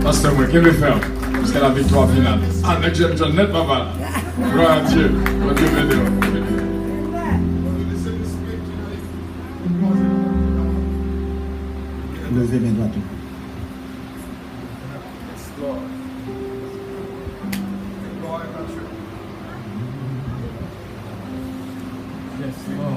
Pasteur, moi, qu'est-ce que faire jusqu'à la victoire finale? Ah, mais j'aime John net, papa. Gloire à Dieu. Gloire à Dieu, béni. Levez mes doigts. Yes, Lord.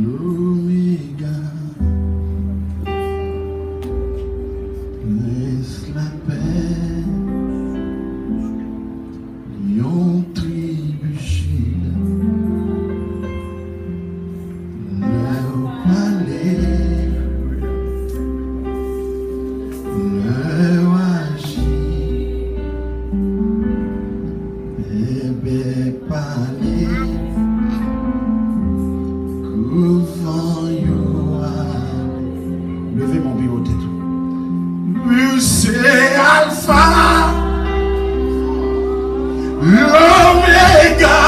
L'Oméga, laisse la paix, lion trébuché, le palais, le agit, bébé palais. Levez mon bureau tête. Oui, c'est Alpha, l'Oméga,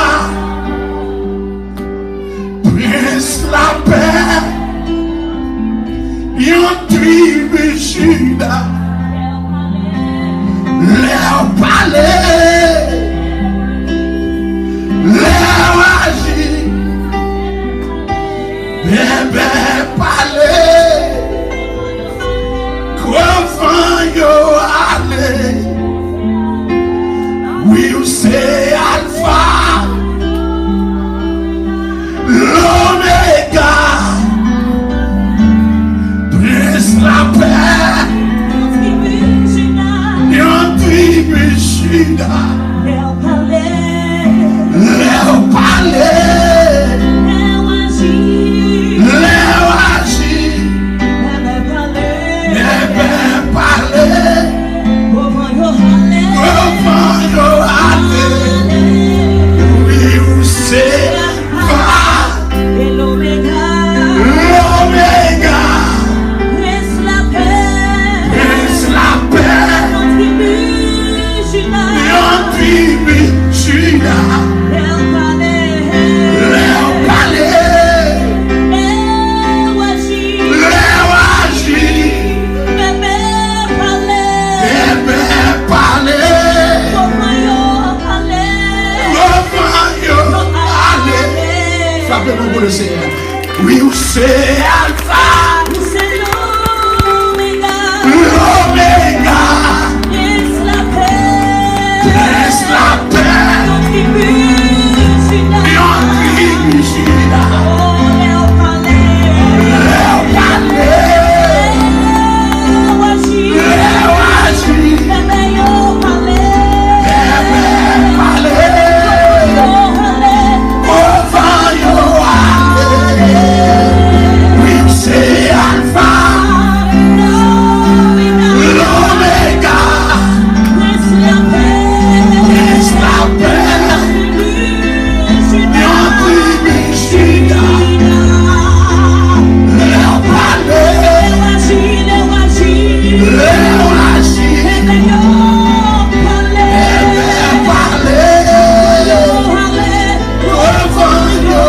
Prince la paix, yon tribu Juda, leur palais, leur agit. Bébé palais, comment yo allez? Oui, c'est Alpha, l'Oméga, Prince la paix, yon tribu Juda, leur palais. Oui, c'est Alpha, c'est l'Oméga, laisse la paix, yon tribu Juda, leur palais, leur agit, bébé yo c'est Alpha, l'Oméga, laisse la paix, yon tribu Juda, leur palais, leur agit, bébé palais, devant yo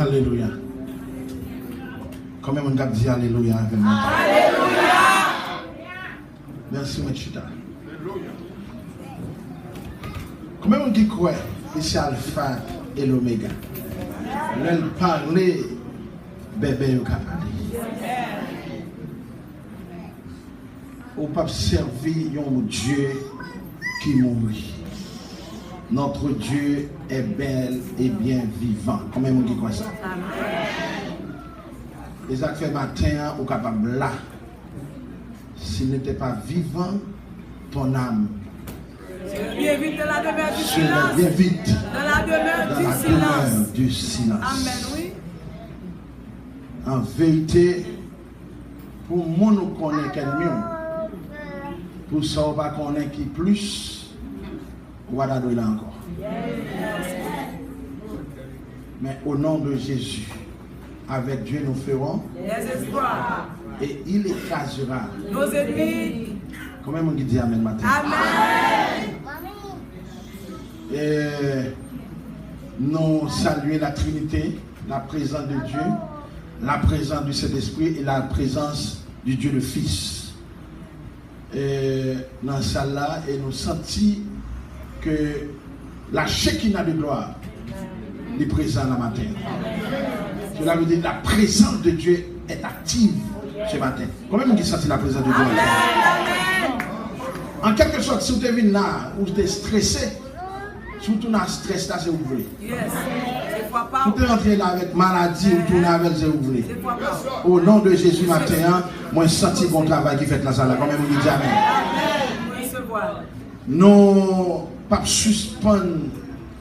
Alléluia. Combien on a dit Alléluia avec moi? Alléluia. Merci, Machita. Combien on dit quoi? C'est Alpha et l'Oméga. L'elle parler, bébé au capable. ou pas servir un Dieu qui mourit. Notre Dieu est bel et bien vivant. Combien de gens qui croient ça? Et ça fait matin, ou capable là. S'il n'était pas vivant, ton âme bien vite de la demeure du serait silence. bien vite Dans la demeure du silence. Amen, oui. En vérité, pour moi, nous connaissons qu'elle mieux. Pour ça, on va connaître qui plus, on va la donner encore. Mais au nom de Jésus, avec Dieu, nous ferons Les espoirs. et il écrasera Nos ennemis. Comment on dit Amen matin? Amen. Et nous saluons la Trinité, la présence de Dieu, la présence du Saint-Esprit et la présence du Dieu le Fils. Et dans la salle là, et nous sentons que la Shekinah de gloire est présente la matin. Cela veut dire que la présence de Dieu est active ce matin. Comment on dit sentit la présence de Dieu? En quelque sorte, si vous êtes venu là, ou vous êtes stressé, surtout dans le stress là, c'est ouvert. Yes. Si vous êtes rentré là avec maladie, ou tournez avec c'est ouvert. Au nom de Jésus matin, moi je sens bon travail qui fait dans la salle là. Quand même, on dit Amen. Nous pas suspendre,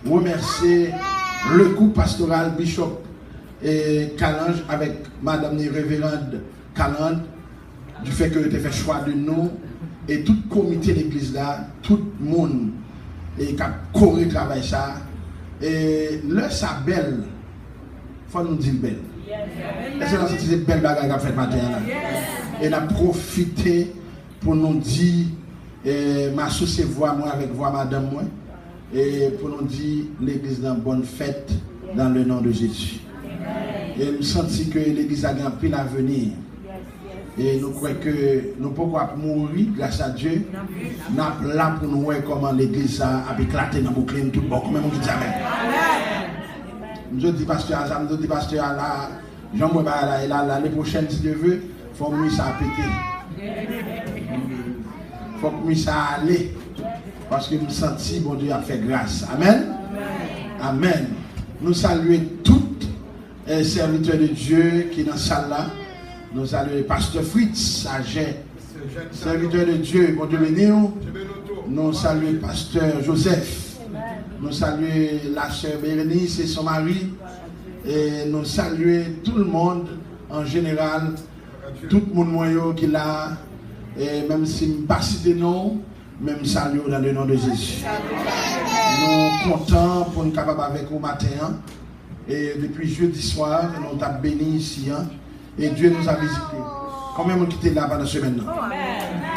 remercier le groupe pastoral Bishop et Calange avec Madame la Révérende Calange du fait que vous avez fait choix de nous. Et tout le comité de l'église là, tout le monde qui a coré travail ça. Et là, ça belle. Il faut nous dire belle. Est-ce que c'est une belle bagarre qu'on a fait matin là? Et on a profité pour nous dire, m'associer voix moi avec voix madame moi. Et pour nous dire l'église dans bonne fête dans le nom de Jésus. Et nous sentons que l'église a un pile à venir. Et nous croyons que nous pouvons mourir grâce à Dieu. Nous sommes là pour nous voir comment l'église a éclaté dans le bouclier tout le monde. Comment on dit Amen. Je dis pasteur Azam, je dis pasteur là, Jean-Moué l'année prochaine, si Dieu veut, il faut que ça péter. Il faut que ça aller. Parce que nous sentons que bon Dieu a fait grâce. Amen. Amen. Nous saluons toutes les serviteurs de Dieu qui sont dans la salle là. Nous saluons le pasteur Fritz, Saget, serviteur de Dieu, bon Dieu béni. Nous saluons le pasteur Joseph. Nous saluons la sœur Bérénice et son mari. Et nous saluons tout le monde en général, tout le monde moyen qui est là. Et même si je ne pas citer nom, même saluons dans le nom de Jésus. Nous sommes contents pour nous capables avec vous matin. Et depuis jeudi soir, nous avons béni ici. Et Dieu nous a visités. Combien de gens qui étaient là pendant la semaine?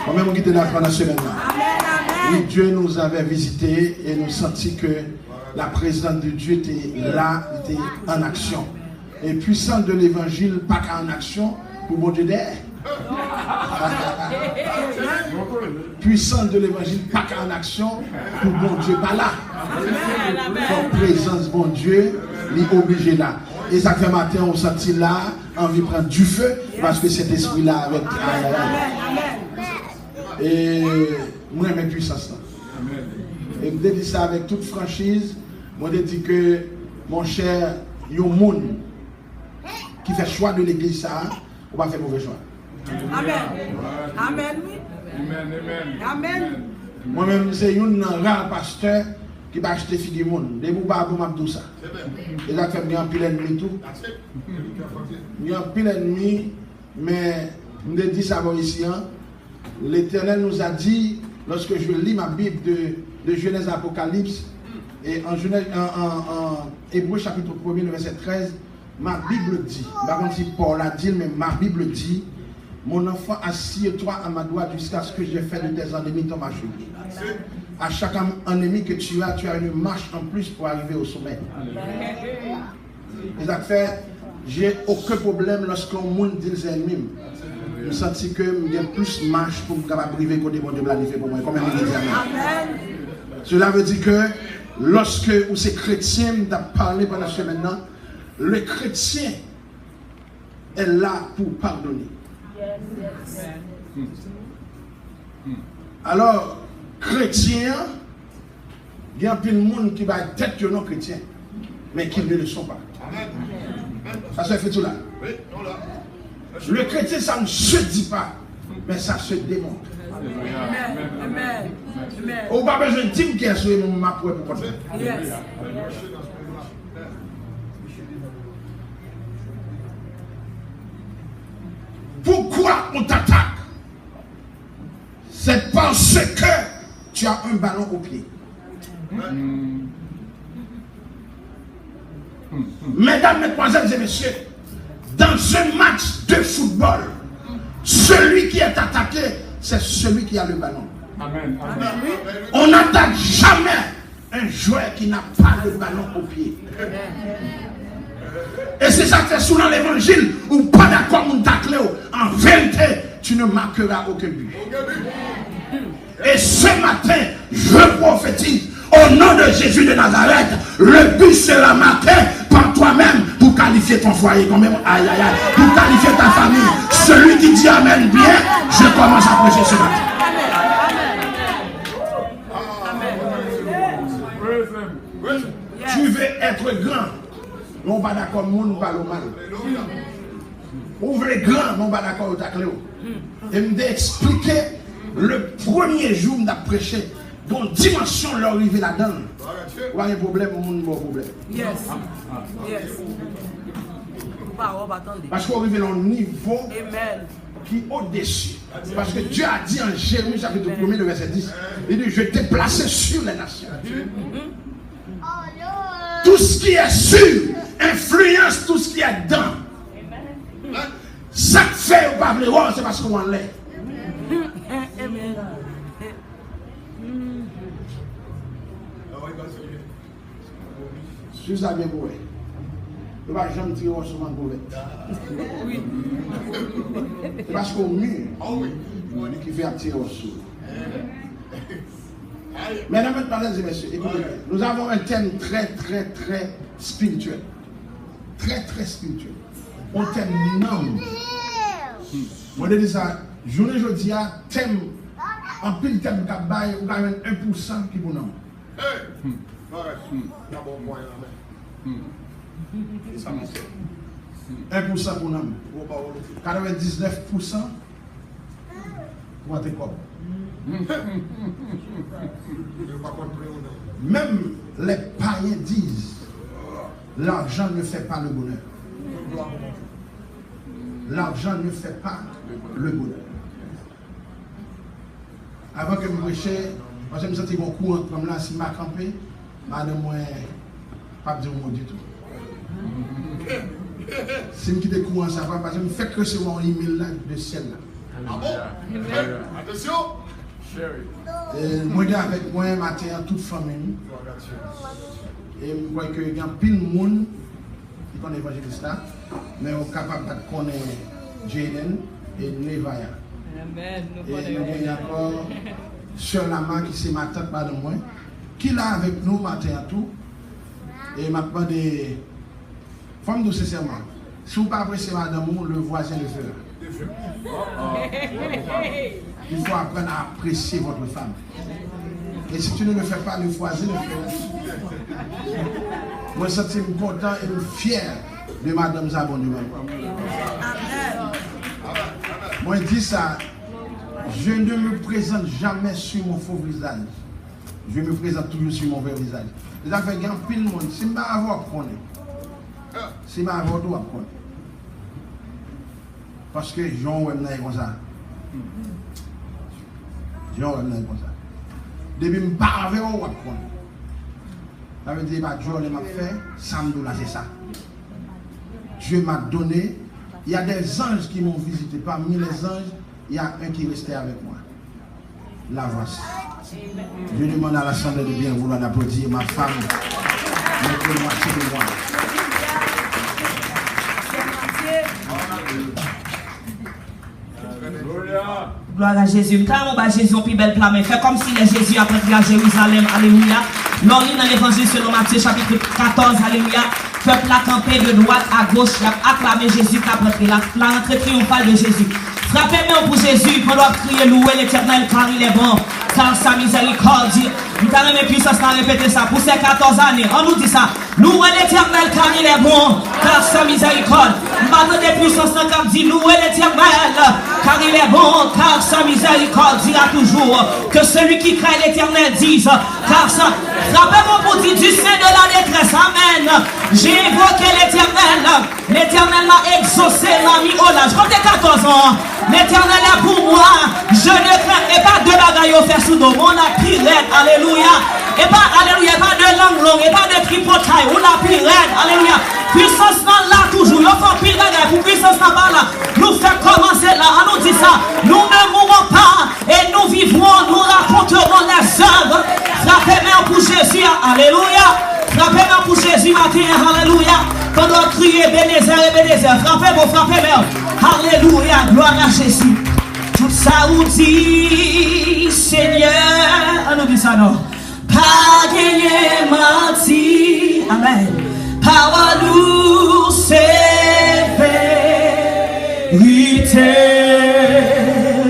Combien de gens qui étaient là pendant la semaine? Oui, Dieu nous avait visités et nous sentis que la présence de Dieu était là, était en action. Et puissance de l'évangile, pas qu'en action, pour bon Dieu d'air. Puissance de l'évangile, pas qu'en action, pour bon Dieu pas là. Son présence, bon Dieu, il est obligé là. Et ça fait matin, on sentit là, envie de prendre du feu, parce que cet esprit-là avec. Et moi, j'aime puissance là. Et je dis ça avec toute franchise. Moi, je dis que, mon cher, il y a un monde qui fait choix de l'église, ça, on va faire mauvais choix. Amen. Amen. Amen. Moi-même, c'est un rare pasteur qui va acheter figure monde. Des bouba pour m'abdou ça. Et ça fait bien pile ennemi tout. Il y a pile ennemi, mais je dis ça ici. L'Éternel nous a dit, lorsque je lis ma Bible de Genèse à Apocalypse, et en Hébreu chapitre 1er, verset 13, ma Bible dit, par contre si Paul a dit, mais ma Bible dit, mon enfant, assieds-toi à ma droite jusqu'à ce que j'ai fait de tes ennemis ton marche. À chaque ennemi que tu as une marche en plus pour arriver au sommet. Et ça fait, j'ai aucun problème lorsqu'on monde dit les ennemis. Je sens que j'ai plus de marche pour me arriver côté bon Dieu planifié pour moi. Combien de dire Amen. Cela veut dire que lorsque vous êtes chrétien, vous avez parlé pendant ce maintenant, le chrétien est là pour pardonner. Alors, chrétien, il y a plein de monde qui va tête que non chrétien, mais qui ne le sont pas. Ça se fait tout là. Le chrétien, ça ne se dit pas, mais ça se démontre. Amen. On n'a pas besoin de dire qui est sur ma pour contre. Pourquoi on t'attaque? C'est parce que tu as un ballon au pied. Mesdames, mesdemoiselles et messieurs, dans un match de football, celui qui est attaqué, c'est celui qui a le ballon. Amen. On n'attaque jamais un joueur qui n'a pas le ballon au pied. Et c'est ça que c'est souvent l'évangile, ou pas d'accord, mon taclé, en vérité, tu ne marqueras aucun but. Et ce matin, je prophétise, au nom de Jésus de Nazareth, le but sera marqué par toi-même pour qualifier ton foyer, quand même, aïe aïe aïe, pour qualifier ta famille. Celui qui dit Amen bien, je commence à prêcher ce matin. Tu veux être grand, non pas d'accord, nous parlons mal. Ouvrez grand, non pas d'accord, au clé. Et me expliquer le premier jour où je prêché, bon dimension leur arrivée là-dedans. Ou un problème, ou un problème. Yes. Parce qu'on arrive à un niveau Amen. qui est au-dessus. Parce que Dieu a dit en Jérémie chapitre 1er, le verset 10, il dit, je t'ai placé sur les nations. Tout ce qui est sûr influence tout ce qui est dedans. Ça fait ou pas le roi, c'est parce qu'on l'est. Je suis à bien pour je ne vais jamais tirer au chemin pour c'est parce qu'au mur, qui fait tirer au sous. Mesdames et messieurs, écoutez, nous avons un thème très spirituel. Très spirituel. Un thème non. Moi, je dis ça, journée jeudi, thème, en pile thème qui baille, ou quand même 1% qui vous nomme. 1% pour nous. 99% pour tes corps. Même les païens disent l'argent ne fait pas le bonheur. L'argent ne fait pas le bonheur. Avant que je prêchais, moi je me sentais mon courant comme là, si je m'ai campé, madame, moi, pas dire mot du tout. Si je quitte courant, ça va, parce que je me fais recevoir un email là, de ciel là. Ah bon? Attention! Moi, avec moi, matin, toute famille. Et je crois qu'il y a pile de monde qui connaît l'évangéliste là, mais on est capable de connaître Jaden et Nevaya. Amen. Et nous avons encore Sœur Lama qui c'est ma tante, madame moi, qui est là avec nous matin à tout. Et m'a demandé, femme de sincèrement, si vous ne pas apprécier madame, le voisin le fera. Il faut apprendre à apprécier votre femme. Et si tu ne le fais pas, le voisin le fera. Moi, je suis content et fier de madame Zabon. Moi, je dis ça, je ne me présente jamais sur mon faux visage. Je me présente toujours sur mon vrai visage. Les affaires gagnent pile monde. Si je ne vais pas avoir prendre, si je ne vais pas avoir tout à prendre. Parce que Jean Wemna est comme ça. Jean Wemna est comme ça. Depuis que je ne vais pas avoir prendre. Ça veut dire que Dieu m'a fait, samedi là, c'est ça. Dieu m'a donné. Il y a des anges qui m'ont visité. Parmi les anges, il y a un qui restait avec moi. La voici. Je demande à l'assemblée de bien vouloir applaudir ma femme, notre moitié de moi. Gloire à Jésus. Car on va Jésus au plus belle flamme. Fait comme si Jésus a pris à Jérusalem. Alléluia. L'on lit dans l'évangile selon Matthieu chapitre 14. Alléluia. Peuple a campé de droite à gauche. Il a acclamé Jésus qui a pris la rentrée triomphale de Jésus. Frappez-moi pour Jésus, pour leur crier, louer l'Éternel car il est bon, car sa miséricorde. Nous avons une puissance à répéter ça pour ces 14 années. On nous dit ça. Louer l'Éternel car il est bon, car sa miséricorde. Maintenant des puissances qui dit louer l'Éternel car il est bon, car sa miséricorde dira toujours. Que celui qui craint l'Éternel dise, car ça. Frappez-moi pour dire du sein de la détresse. Amen. J'ai évoqué l'Éternel. L'Éternel m'a exaucé, m'a mis au large. Quand j'ai 14 ans, l'Éternel est pour moi. Je ne crains et pas de bagaille au faire sous dos. On a pirate. Alléluia. Et pas, alléluia, pas de langue longue, et pas de tripotaille. On a pirate. Alléluia. Puissance dans là toujours. Il faut pirate pour puissance dans là. Nous faisons commencer là. On nous dit ça. Nous ne mourrons pas et nous vivrons. Nous raconterons les œuvres. Frappez-moi pour Jésus. Alléluia. Frappez-moi pour Jésus matin. Alléluia. Quand on crie Ebenezer. Frappez-moi, frappez-moi. Alléluia. Gloire à Jésus. Tout ça vous dit, Seigneur. On nous dit ça non. Pas gagner menti. Amen. Par nous sévérité.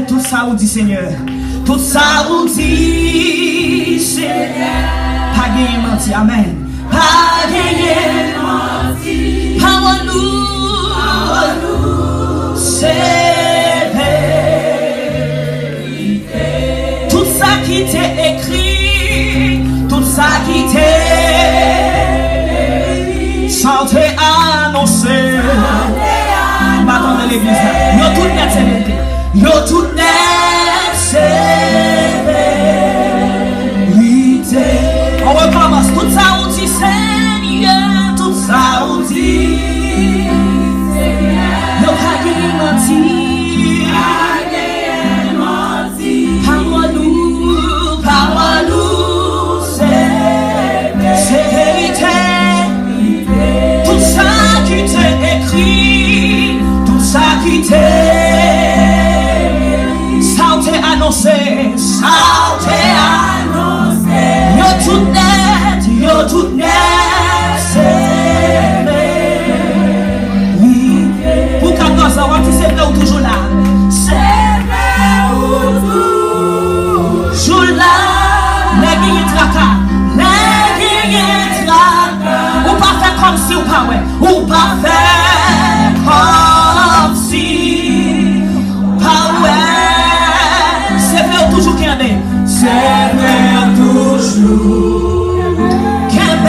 Tout ça vous dit, Seigneur. Tout ça vous dit, Seigneur. Pas gagner menti. Amen. Pas gagner menti. Par nous sévérité. Tout ça qui t'est écrit, tout ça qui t'est chanté, annoncé. Maintenant de l'église, yo tout net sévérité. Yo tout net sévérité. On recommence. Tout ça on dit Seigneur. Tout ça on dit Seigneur. Yo pas gagné menti. Parle-nous, c'est vérité. Tout ça qui t'est écrit, tout ça qui t'est, ça t'est annoncé, ça t'est annoncé. Yo tout net, c'est vérité. Pour 14 ans, tu sais là ou toujours là. C'est vrai ou toujours là. Les guillemets tracas, ou pas faire comme si ou pas ouais, ou pas faire comme si, pas ouais, c'est vrai toujours qu'il y en a, c'est vrai toujours qu'il y en a,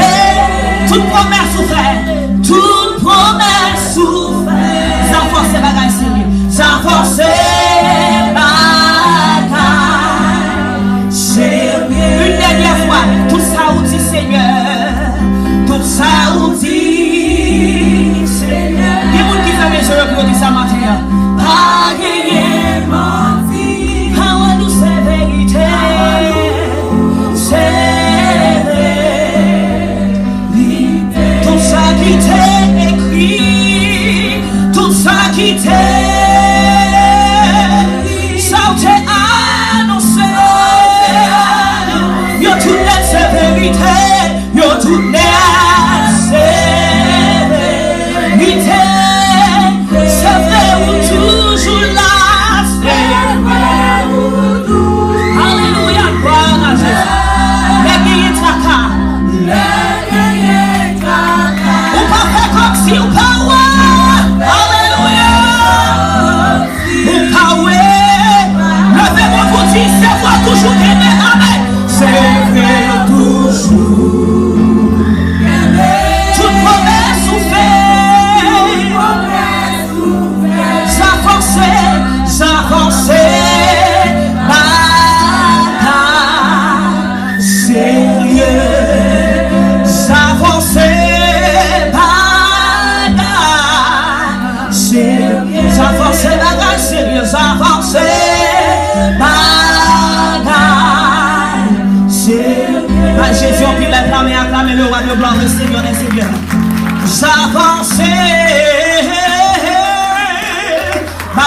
toute promesse souffert, toute promesse souffert, ça force bagaille sérieux, ça force une dernière fois, tout ça vous dit Seigneur, tout ça vous dit Seigneur. Il y a des gens qui font mes yeux pour dire ça matin. Pas gagner menti, pas nous c'est vérité, c'est vérité. Tout ça qui t'est écrit, tout ça qui t'est, ça t'est annoncé. Yo tout net c'est vérité, yo tout net c'est vérité, c'est vrai ou toujours là, c'est vrai ou toujours. Alléluia, gloire à Jésus. Les guillemets tracas, ou pas faire comme si ou pas ouais. Alléluia, ou pas ouais. Levez-moi pour dire c'est moi toujours qui m'aime. Amen. C'est vrai toujours. Toute promesse souffert. S'avancer. Bagaille sérieux. S'avancer. Bagaille sérieux. S'avancer. Bagaille sérieux. S'avancer. Jésus, on peut l'acclamer, acclamer le roi de gloire, le Seigneur des Seigneurs. J'avançais.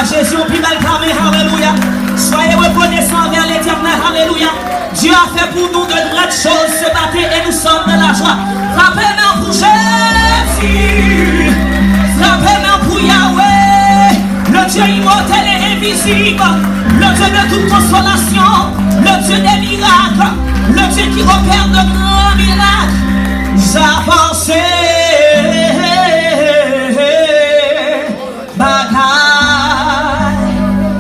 Jésus, on peut l'acclamer, alléluia. Soyez reconnaissants vers l'Éternel, alléluia. Dieu a fait pour nous de grandes choses ce matin et nous sommes dans la joie. Frappez-moi pour Jésus. Frappez-moi pour Yahweh, le Dieu immortel et invisible. possible, le Dieu de toute consolation, le Dieu des miracles, le Dieu qui opère de grands miracles. J'avance, bagaille,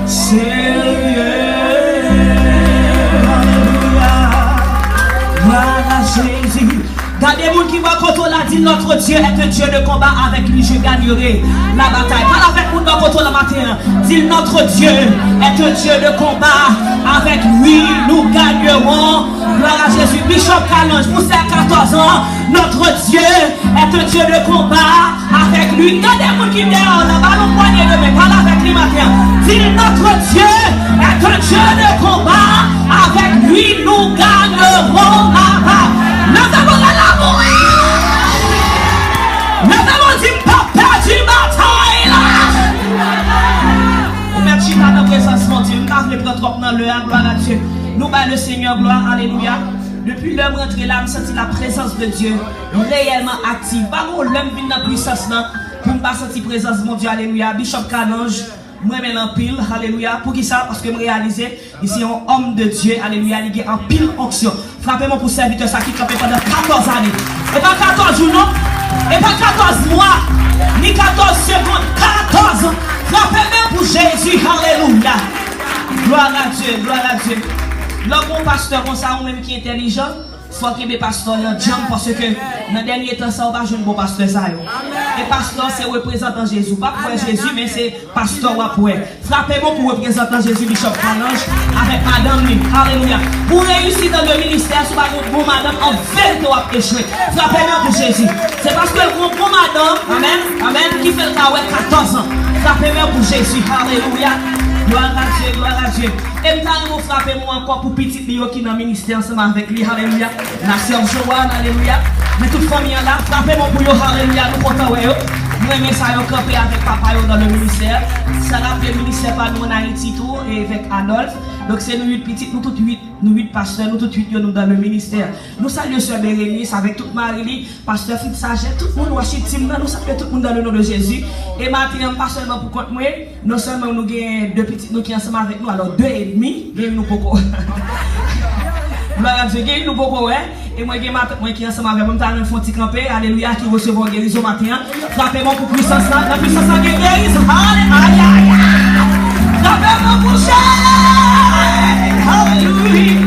sérieux. Voilà Jésus. Gardez vous qui va quand on l'a dit, notre Dieu est un Dieu de combat, avec lui je gagnerai la bataille. Parle avec vous dans le matin. Dis notre Dieu est un Dieu de combat, avec lui nous gagnerons. Gloire à Jésus. Bishop Calange, vous savez 14 ans, notre Dieu est un Dieu de combat, avec lui. Gardez vous qui vient là, ballon poignet de main. Parle avec lui matin. Dis notre Dieu est un Dieu de combat, avec lui nous gagnerons la bataille. Nous avons l'amour. Nous avons dit pas perdu bataille là. Merci dans notre présence, mon Dieu. Nous avons pris trop dans le gloire à Dieu. Nous bâillons le Seigneur, gloire, alléluia. Depuis l'homme rentré là, nous senti la présence de Dieu réellement active. Pas qu'on l'homme vient dans la puissance là, pour ne pas sentir la présence de mon Dieu, alléluia. Bishop Calange, moi-même en pile, alléluia. Pour qui ça? Parce que je réalise, ici, un homme de Dieu, alléluia, il est en pile onction. Frappez-moi pour serviteur ça qui campait pendant 14 années. Et pas 14 jours, non? Et pas 14 mois, ni 14 secondes, 14 ans. Frappez-moi pour Jésus, alléluia. Gloire à Dieu, gloire à Dieu. L'homme pasteur comme ça, ou même qui est intelligent, faut qu'il y ait pasteur en jam parce que dans le dernier temps, ça, on va jouer un bon pasteur. Et pasteur, c'est représentant Jésus. Pas pour Jésus, mais c'est pasteur ou frappez-moi pour représenter Jésus, Bishop Calange, avec madame. Alléluia. Pour réussir dans le ministère, c'est pas pour madame, en vérité, ou échoué. Frappez-moi pour Jésus. C'est parce que pour madame, amen, amen, qui fait le cas 14 ans. Frappez-moi pour Jésus. Alléluia. Gloire à Dieu, gloire à Dieu. Et nous frappez-moi encore pour petit Léo qui est dans le ministère ensemble avec lui. Alléluia. La sœur Joanne, alléluia. Mais toute famille là, frappez-moi pour eux, alléluia. Nous comptons, nous aimons ça, nous camper avec papa dans le ministère. Ça rappelle le ministère par nous en Haïti tout, et avec Adolphe. Donc c'est nous 8 petites, nous toutes 8, nous 8 pasteurs, nous toutes 8 nous dans le ministère. Nous saluons Sœur Bérénice avec toute Marie, pasteur Philippe Saget, tout le monde Washington, nous saluons tout le monde dans le nom de Jésus. Et maintenant, pas seulement pour compte moi, non seulement nous avons 2 petites nous qui sont ensemble avec nous, alors 2 et demi, nous beaucoup. Gloire à Dieu, nous beaucoup, hein. Et moi qui est ensemble avec moi, je vais faire un campé, alléluia, qui recevra guérison matin. Frappez-moi pour puissance là, la puissance là, guérison. Alléluia. Frappez-moi pour Jésus. Alléluia.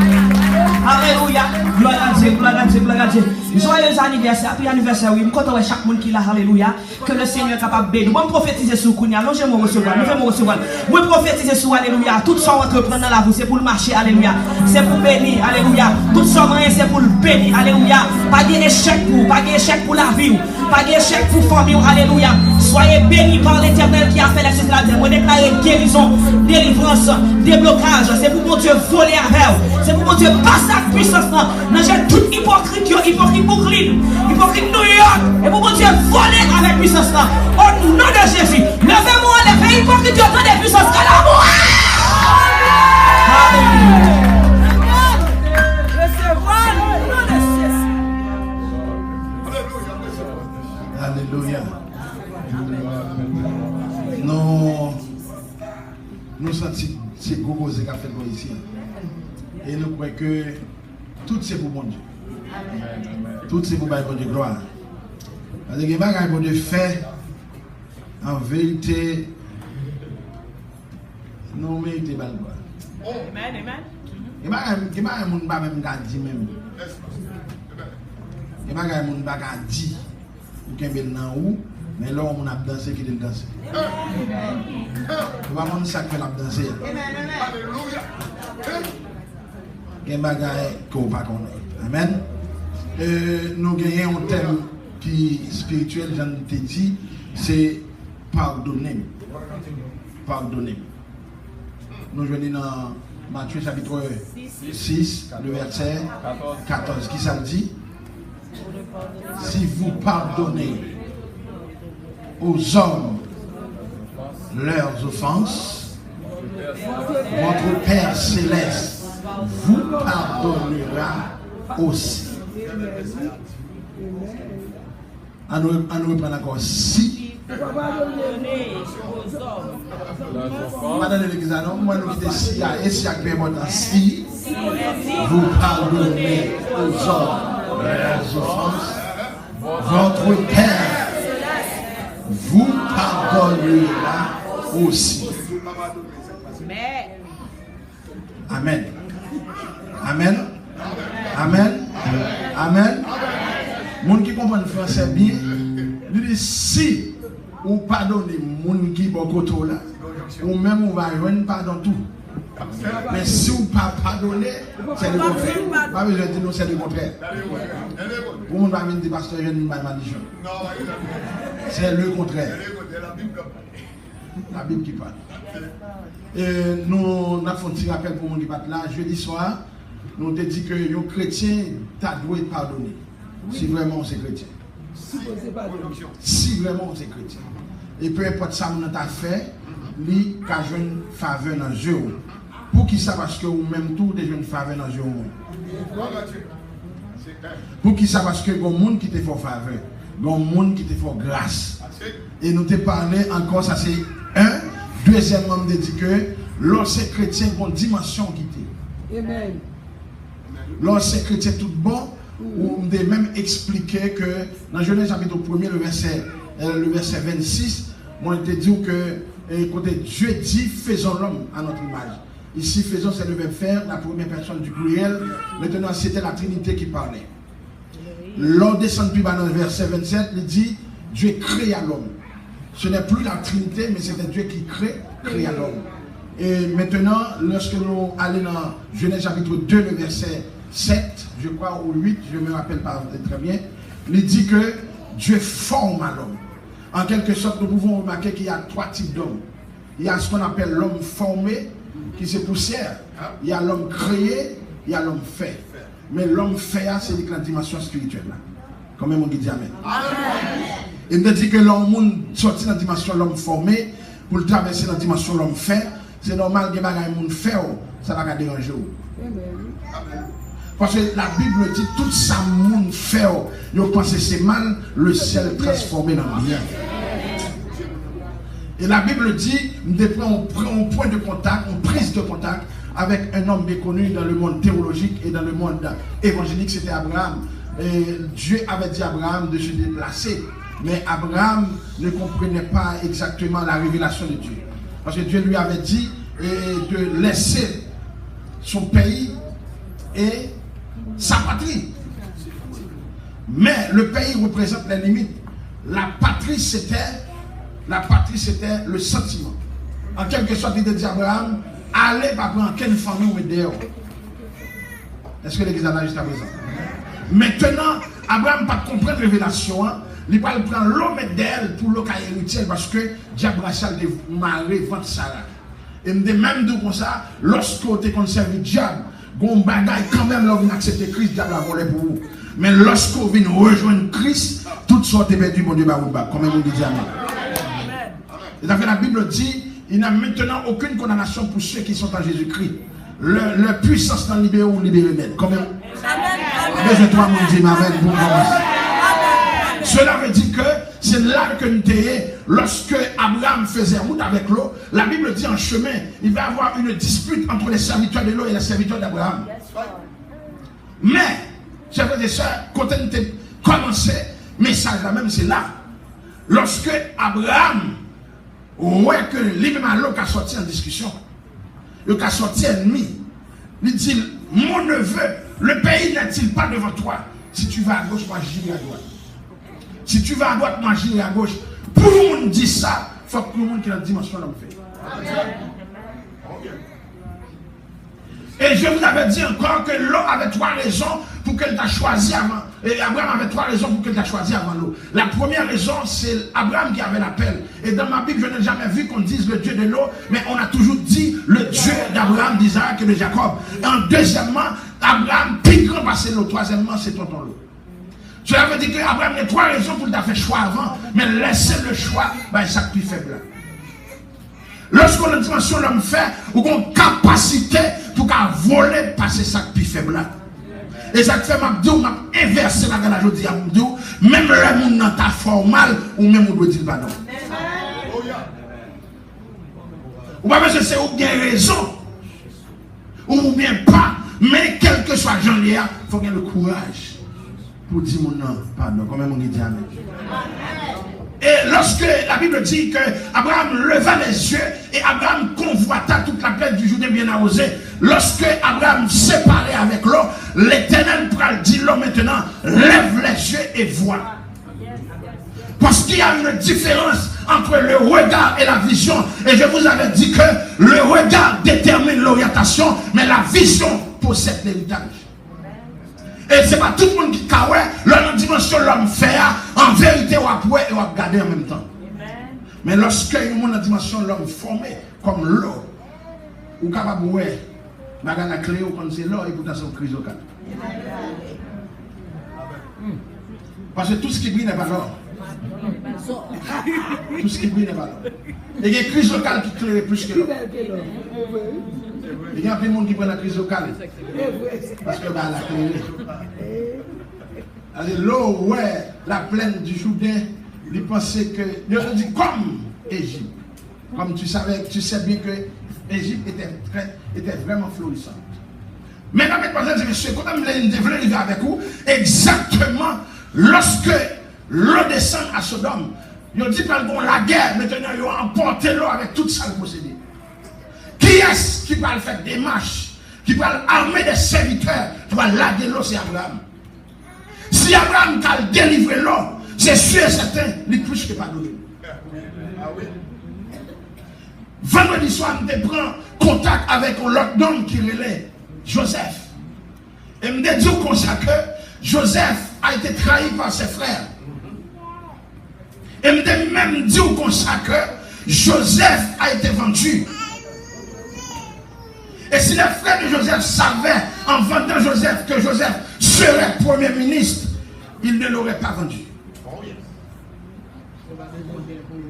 Alléluia. Gloire à Dieu, gloire à Dieu, gloire à Dieu. Joyeux anniversaire, puis anniversaire, oui. Je suis content de chaque monde qui l'a, alléluia. Que le Seigneur est capable de bénir. Moi, je prophétiser sur Kounia. Non, je vais me recevoir. Je vais me recevoir. Moi, prophétiser sur, alléluia. Tout ça, entreprendre dans la vie, c'est pour le marché, alléluia. C'est pour bénir, alléluia. Tout ça, c'est pour le bénir, alléluia. Pas d'échec pour la vie, pas d'échec pour la famille, alléluia. Soyez bénis par l'Éternel qui a fait la chose de la terre. Moi, déclarer guérison, délivrance, déblocage. C'est pour mon Dieu voler avec vous. C'est pour mon Dieu passer à puissance. Non, j'ai tout hypocrite, hypocrite Brooklyn, hypocrite New York. Et pour mon Dieu voler avec puissance. Au nom de Jésus, levez-moi les pays hypocrites qui ont des puissances. Que l'amour. Alléluia. Nous sentons ces gros causes qu'a fait ici. Et nous croyons que tout c'est pour mon Dieu. Tout c'est pour mon Dieu, gloire. Parce que les bagages pour Dieu fait, en vérité, nous méritons pas le gloire. Amen, amen. Les bagages mon pas même dit même. Les bagages mon pas dit ou qu'un bel nan ou, mais là on a dansé qui est dansé. Pas mon sac fait la danser. Alléluia. Les bagages qu'on pas connaître. Amen. Nous gagnons un thème qui est spirituel, j'en ai dit, c'est pardonner. Pardonner. Nous venons dans Matthieu chapitre 6, le verset 14. Qui ça dit? Si vous pardonnez aux hommes leurs offenses, votre Père céleste vous pardonnera aussi. On nous reprend encore. Si. Madame l'église, non, moi nous quittons si, et si avec important, si vous pardonnez aux hommes leurs offenses, votre Père vous pardonnera aussi. Amen. Amen. Amen. Amen. Moun qui comprend le français bien, il dit si ou pardonnez moun qui bokoto là, ou même on va joindre pardon tout. Mais si vous ne pas pardonner, c'est le contraire. Pas besoin de dire non, c'est le contraire. Pour moun va venir dire pasteur, je ne pas maldition. C'est le contraire. La Bible qui parle. Et nous avons fait un petit rappel pour moun qui parle là. Jeudi soir, nous avons dit que les chrétiens doivent pardonner. Si vraiment c'est chrétien. Si vraiment c'est chrétien. Et peu importe ça, nous avons fait, lui, qu'a joué une faveur dans le jeu. Pour qui ça, parce que vous-même tout déjà une faveur dans le jeu. Pour qui ça, parce que il y a des gens qui te font faveur. Il y a des gens qui te font grâce. Et nous te parlé encore, ça c'est un. Deuxièmement, nous dit que lorsque chrétien, il y a une dimension qui t'est. Amen. Lorsque chrétien tout bon, on a même expliqué que dans Genèse chapitre 1er, le verset 26, moi je te dis que côté Dieu dit faisons l'homme à notre image. Ici, faisons, c'est le verbe faire, la première personne du pluriel. Maintenant, c'était la Trinité qui parlait. L'on descend plus bas dans le verset 27, il dit Dieu créa l'homme. Ce n'est plus la Trinité, mais c'était Dieu qui créa l'homme. Et maintenant, lorsque nous allons dans Genèse chapitre 2, le verset 7, je crois, ou 8, je ne me rappelle pas très bien, il dit que Dieu forme à l'homme. En quelque sorte, nous pouvons remarquer qu'il y a trois types d'hommes. Il y a ce qu'on appelle l'homme formé, qui se poussière. Il y a l'homme créé, il y a l'homme fait. Mais l'homme fait, c'est la dimension spirituelle. Quand même, on dit Amen. Il me dit que l'homme sorti dans la dimension de l'homme formé, pour le traverser dans la dimension de l'homme fait, c'est normal que les gens fait, ça va déranger. Parce que la Bible dit tout ça, monde fait, ils pensent que c'est mal, le ciel transformé dans bien. Et la Bible dit, on prend un point de contact, une prise de contact avec un homme méconnu dans le monde théologique et dans le monde évangélique, c'était Abraham. Et Dieu avait dit à Abraham de se déplacer. Mais Abraham ne comprenait pas exactement la révélation de Dieu. Parce que Dieu lui avait dit de laisser son pays et sa patrie. Mais le pays représente les limites. La patrie, c'était le sentiment. En quelque sorte, il dit à Abraham, allez pas prendre quelle famille ou dehors. Est-ce que l'église a jusqu'à présent? Maintenant, Abraham n'a pas compris la révélation. Il va prendre l'homme d'elle pour le cas héritier parce que Diable Rachel de marier vendre Sarah. Et même de comme ça, lorsque vous avez conservé Diable, vous avez quand même l'homme accepté Christ, Diable a volé pour vous. Mais lorsque vous venez rejoindre Christ, toutes sortes de perdues, mon Dieu, comme on dit Amen. Et la Bible dit, il n'y a maintenant aucune condamnation pour ceux qui sont en Jésus-Christ. Leur puissance dans libérer ou libérer net. Comme même. Je dois me dire, Amen, pour commencer. Cela veut dire que c'est là que nous sommes. Lorsque Abraham faisait route avec l'eau, la Bible dit en chemin, il va y avoir une dispute entre les serviteurs de l'eau et les serviteurs d'Abraham. Mais, chers frères et sœurs, quand on a commencé, le message là même, c'est là. Lorsque Abraham, ouais, que lui-même à l'eau qui a sorti en discussion, il a sorti ennemi, il dit, mon neveu, le pays n'est-il pas devant toi? Si tu vas à gauche, moi j'irai à droite. Si tu vas à droite, moi j'irai à gauche. Pour le monde dire ça, il faut que tout le monde qui a la dimension l'homme fait. Et je vous avais dit encore que l'eau avait trois raisons pour qu'elle t'a choisi avant. Et Abraham avait trois raisons pour qu'elle t'a choisi avant l'eau. La première raison, c'est Abraham qui avait l'appel. Et dans ma Bible, je n'ai jamais vu qu'on dise le Dieu de l'eau, mais on a toujours dit le Dieu d'Abraham, d'Isaac et de Jacob. Et en deuxièmement, Abraham, plus grand passé l'eau. Troisièmement, c'est tonton l'eau. Cela veut dire qu'Abraham a trois raisons pour t'a fait choix avant, mais laissez le choix, ben, ça plus faible. Lorsqu'on a une dimension l'homme fait, ou qu'on a une capacité pour qu'à voler passer ça plus faible. Et ça fait que m'a inversé la gala aujourd'hui à m'dou, même le monde dans ta formal ou même on doit dire pardon. Ou pas parce que c'est ou bien raison ou bien pas, mais quel que soit Jean Léa, il faut qu'il y ait le courage pour dire mon nom pardon, quand même on dit amen. Et lorsque la Bible dit que Abraham leva les yeux et Abraham convoita toute la plaine du Jourdain bien arrosée, lorsque Abraham séparé avec l'eau, l'Éternel dit l'eau maintenant, lève les yeux et vois. Parce qu'il y a une différence entre le regard et la vision. Et je vous avais dit que le regard détermine l'orientation, mais la vision possède l'héritage. Et ce n'est pas tout le monde qui caouait, l'autre dimension l'homme fait, en vérité, on va pouvoir et on va garder en même temps. Mais lorsque une dimension l'homme formé comme l'eau, ou capable de voir, la clé ou quand c'est l'eau, et pourtant c'est une crise locale. Parce que tout ce qui brille n'est pas l'or. Tout ce qui brille n'est pas l'or. Et il y a une crise locale qui claire plus que l'or. Il y a plein de monde qui prend la crise locale. Parce que la clé. L'eau, ouais, la plaine du Jourdain, il pensait que. Il a dit comme Égypte. Comme tu sais bien que Égypte était vraiment florissante. Maintenant, mesdames et messieurs, quand je voulais arriver avec vous, exactement lorsque l'eau descend à Sodome, ils ont dit qu'ils vont la guerre, maintenant ils ont emporté l'eau avec tout ça possédé. Qui est-ce qui va faire des marches, qui va armer des serviteurs, qui va laguer l'eau, c'est Abraham. Si Abraham t'a délivré l'eau, c'est sûr et certain, il plus que pas donné. Vendredi soir, je prends contact avec un autre homme qui relève Joseph. Et me dit comme ça que Joseph a été trahi par ses frères. Et me même dit comme ça que Joseph a été vendu. Et si les frères de Joseph savaient en vendant Joseph que Joseph serait premier ministre, ils ne l'auraient pas vendu.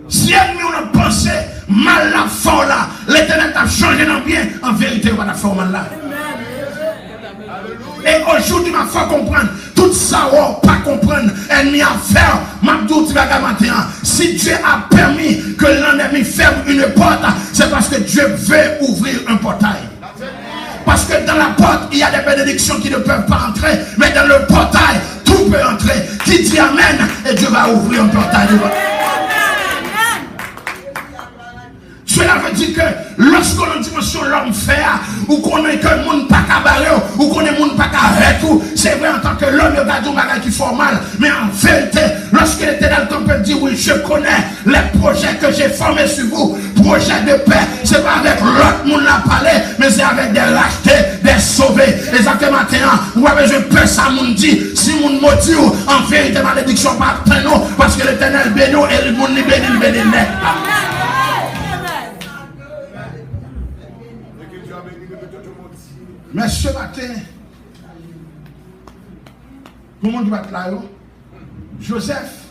Si on a pensé mal la forme là, l'Éternel a changé dans bien, en vérité, on va la forme là. Et aujourd'hui, il faut comprendre, tout ça, on pas comprendre, ennemi à faire, si Dieu a permis que l'ennemi ferme une porte, c'est parce que Dieu veut ouvrir un portail. Parce que dans la porte, il y a des bénédictions qui ne peuvent pas entrer, mais dans le portail, tout peut entrer. Qui dit Amen, et Dieu va ouvrir un portail. Cela veut dire que lorsqu'on a une dimension l'homme fait, ou qu'on est que le monde pas cabaret, ou qu'on est le monde pas carré tout, c'est vrai en tant que l'homme, il y a des choses qui font mal. Mais en vérité, lorsque l'Éternel peut dire oui, je connais les projets que j'ai formés sur vous, projets de paix, c'est pas avec l'autre monde la parler, mais c'est avec des rachetés, des sauvés. Et ça fait maintenant, vous avez besoin de paix, ça monde dit, si mon maudit, en vérité, malédiction pas nous, parce que l'Éternel bénit et le monde bénit net. Mais ce matin, comment tu vas te là, Joseph,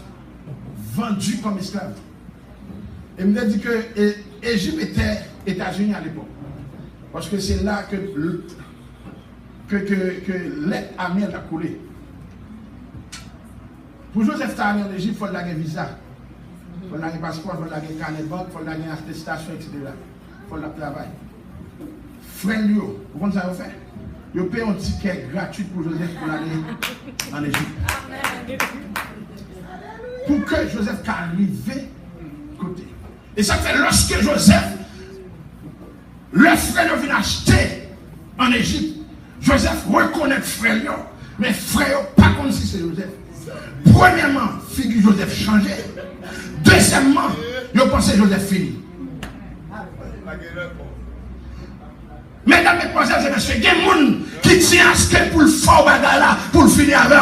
vendu comme esclave. Et il me dit que l'Égypte était États-Unis à l'époque. Parce que c'est là que l'aide amère a coulé. Pour Joseph aller en Égypte, il faut avoir un visa. Il faut avoir un passeport, il faut avoir un carnet de banque, il faut avoir une attestation, etc. Il faut avoir un travail. Frère Lio, vous comprenez ça vous fait? Vous payez un ticket gratuit pour Joseph pour aller en Égypte. Pour que Joseph arrive côté. Et ça fait lorsque Joseph, le frère vient acheter en Égypte, Joseph reconnaît frère Lio, mais frère pas comme si c'est Joseph. Premièrement, figure Joseph changé. Deuxièmement, je pensais Joseph fini. Mesdames, mesdemoiselles et messieurs, il y a des gens qui tiennent à ce que pour le fort bagarre pour le finir avec.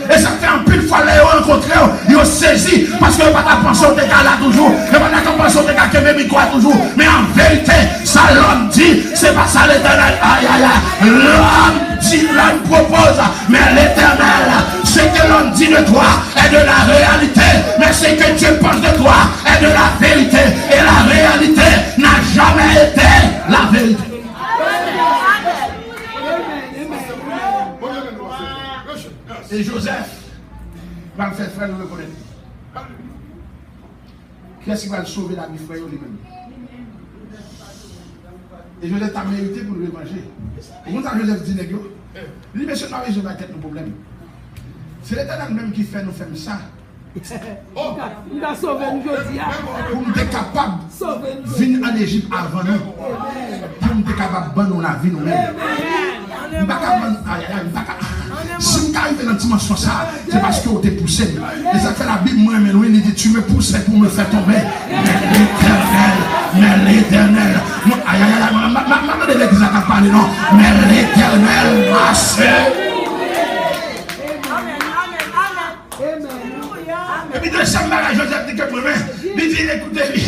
Et ça fait un peu de fois les rencontrer, ils ont saisi, parce que pas ta pensée au dégât là toujours, et pas ta pensée au dégât que même quoi toujours. Mais en vérité, ça l'homme dit, c'est pas ça l'Éternel. Aïe aïe aïe. L'homme dit, l'homme propose, mais l'Éternel, ce que l'homme dit de toi est de la réalité, mais ce que Dieu pense de toi est de la vérité. Et la réalité n'a jamais été la vérité. Et Joseph va me faire frère nous reconnaître. Qui est-ce qui va le sauver la vie frère lui-même? Et Joseph t'a mérité pour le manger. Et quand Joseph dit, il dit, monsieur, non, je vais être nos problèmes. C'est l'Éternel même qui fait nous faire ça. Oh, il a sauvé nous aujourd'hui. Pour nous être capables de venir en Égypte avant nous. Pour nous être capables de nous la vie nous-mêmes. Si nous arrivons dans la dimension ça, c'est parce que vous t'es poussé. Et ça fait la Bible, moi, mais il dit, tu me pousses pour me faire tomber. Mais l'Éternel, aïe, aïe, aïe, maman de l'église a parlé, non, mais l'Éternel m'a fait. Et puis deuxième mariage, Joseph dit que moi-même, il dit, écoutez,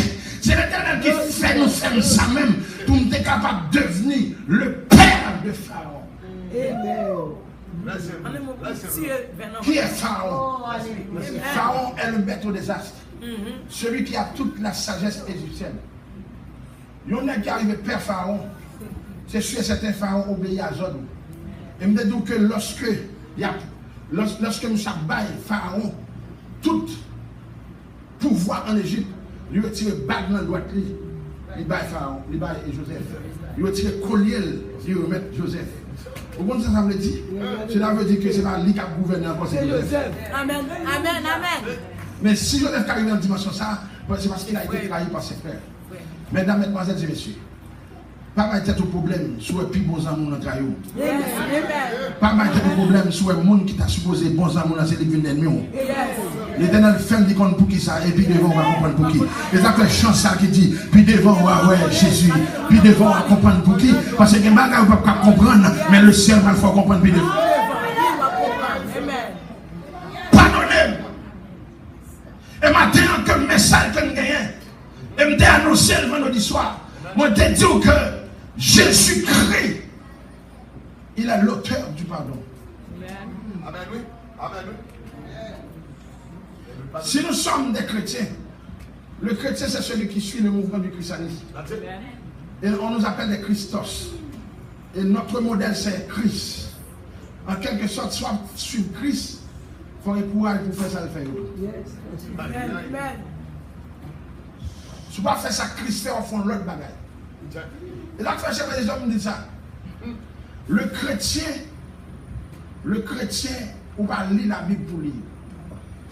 c'est l'Éternel qui fait nous faire ça même pour nous être capables de devenir le père de Pharaon. Qui est Pharaon? Pharaon est le maître des astres. Celui qui a toute la sagesse égyptienne. Il y en a qui arrive père Pharaon. C'est sûr que certains Pharaon obéit à Zod. Et me dit que lorsque nous sommes Pharaon, tout pouvoir en Égypte, lui retire bague dans le droit, il baille Pharaon, il baille Joseph. Il retire collier, il remet Joseph. Vous comprenez ça veut dire? Cela veut dire que c'est pas lui qui a gouverné encore, c'est Joseph. Amen, amen, amen. Mais si Joseph arrive dans la dimension ça, c'est parce qu'il a été trahi par ses frères. Mesdames, mesdemoiselles et messieurs, pas mal de problème sur le plus bon amour dans le caillou. Pas mal de problème sur le monde qui t'a supposé bon amour dans ces livres d'ennemis. L'Éternel fait des comptes pour qui ça, et puis devant on va comprendre pour qui. Et ça fait chance ça qui dit, puis devant on va ouais Jésus, puis devant on va comprendre pour qui. Parce que les bagages on ne peut pas comprendre, mais le ciel va le faire comprendre puis devant. Pardonnez-moi. Et maintenant que le message que nous gagnons, et me t'ai annoncé le vendredi soir, moi t'ai dit que Jésus-Christ, il est l'auteur du pardon. Amen, oui. Amen, oui. Si nous sommes des chrétiens, le chrétien c'est celui qui suit le mouvement du christianisme. Et on nous appelle des Christos. Et notre modèle c'est Christ. En quelque sorte, soit suivre Christ, il faut un courage pour faire ça le faire. Si vous ne faites ça, Christ fait au fond l'autre bagaille. Et là, les hommes disent ça. Le chrétien, on va lire la Bible pour lire.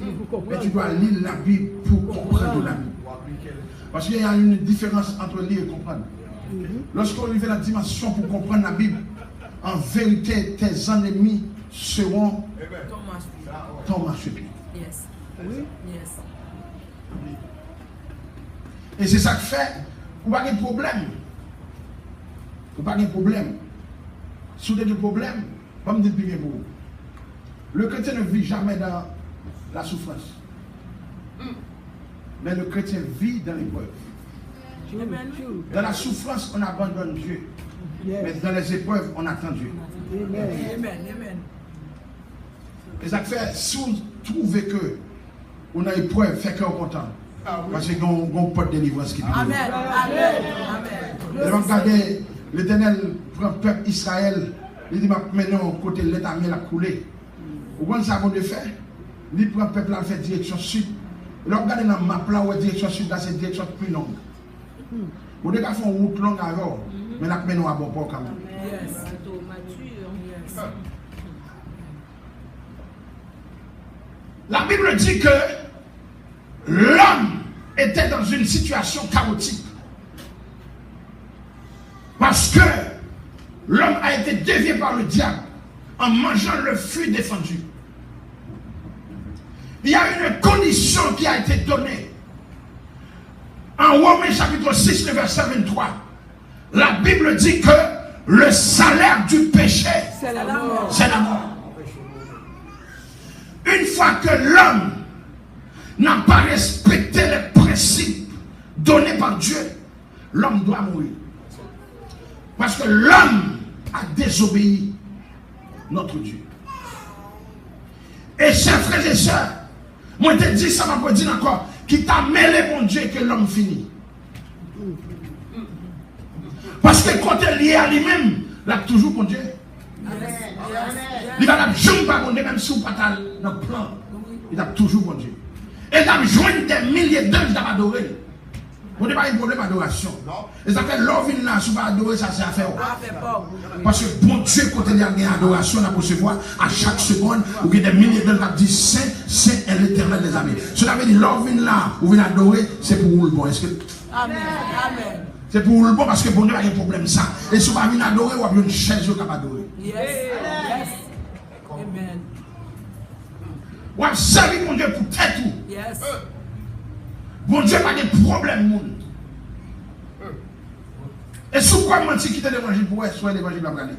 Mais tu dois lire la Bible pour comprendre la Bible. Parce qu'il y a une différence entre lire et comprendre. Lorsqu'on arrive à la dimension pour comprendre la Bible, en vérité, tes ennemis seront ton marchepied. Et c'est ça que fait, vous n'avez pas de problème. Vous n'avez pas de problème. Si vous avez des problèmes, vous me dites bien pour vous. Le chrétien ne vit jamais dans la souffrance. Mais le chrétien vit dans l'épreuve. Dans la souffrance, on abandonne Dieu. Mais dans les épreuves, on attend Dieu. Et ça fait, si vous trouvez que on a épreuve, fait qu'on est content. Parce qu'il y a un pot de délivrance qui dit. Amen. Amen. Et donc, regardez, l'Éternel prend le peuple Israël. Il dit maintenant, côté de l'État, il a coulé. Vous voyez ça, de faire? Il prend le peuple, il fait direction sud. Et là, regardez dans ma plan, où direction sud, là, c'est direction plus longue. Vous devez faire une route longue alors, mais là, maintenant, à bon port quand même. La Bible dit que l'homme était dans une situation chaotique. Parce que l'homme a été dévié par le diable en mangeant le fruit défendu. Il y a une condition qui a été donnée. En Romains chapitre 6, le verset 23, la Bible dit que le salaire du péché, c'est la mort. C'est la mort. Une fois que l'homme n'a pas respecté les principes donnés par Dieu, l'homme doit mourir. Parce que l'homme a désobéi notre Dieu. Et chers frères et sœurs, moi je te dis ça, m'a dire encore, qui t'a mêlé mon Dieu que l'homme finit. Parce que quand il est lié à lui-même, il a toujours mon Dieu. Il va jamais pas bon Dieu, même si vous pas dans le plan. Il a toujours bon Dieu. Et il a joint des milliers d'anges d'adorer. Vous n'avez pas un problème d'adoration. Et ça fait l'offre là, si vous pas adorer, ça c'est à faire. Parce que bon Dieu, quand il y a une adoration à recevoir, à chaque seconde, vous avez des milliers d'anges qui disent Saint, Saint est l'éternel des amis. Cela veut dire l'offre là, vous venez adorer, c'est pour vous le bon. Est-ce que. Amen. Amen. C'est pour vous le bon parce que bon Dieu a un problème ça. Et si vous venez adorer, vous avez une chaise qui va adorer. Yes. Yes. Amen. Vous avez servi mon Dieu pour tête tout. Yes. Bon Dieu n'a pas de problème. Et si vous croyez que quitter l'évangile pour être, soit l'évangile va aller.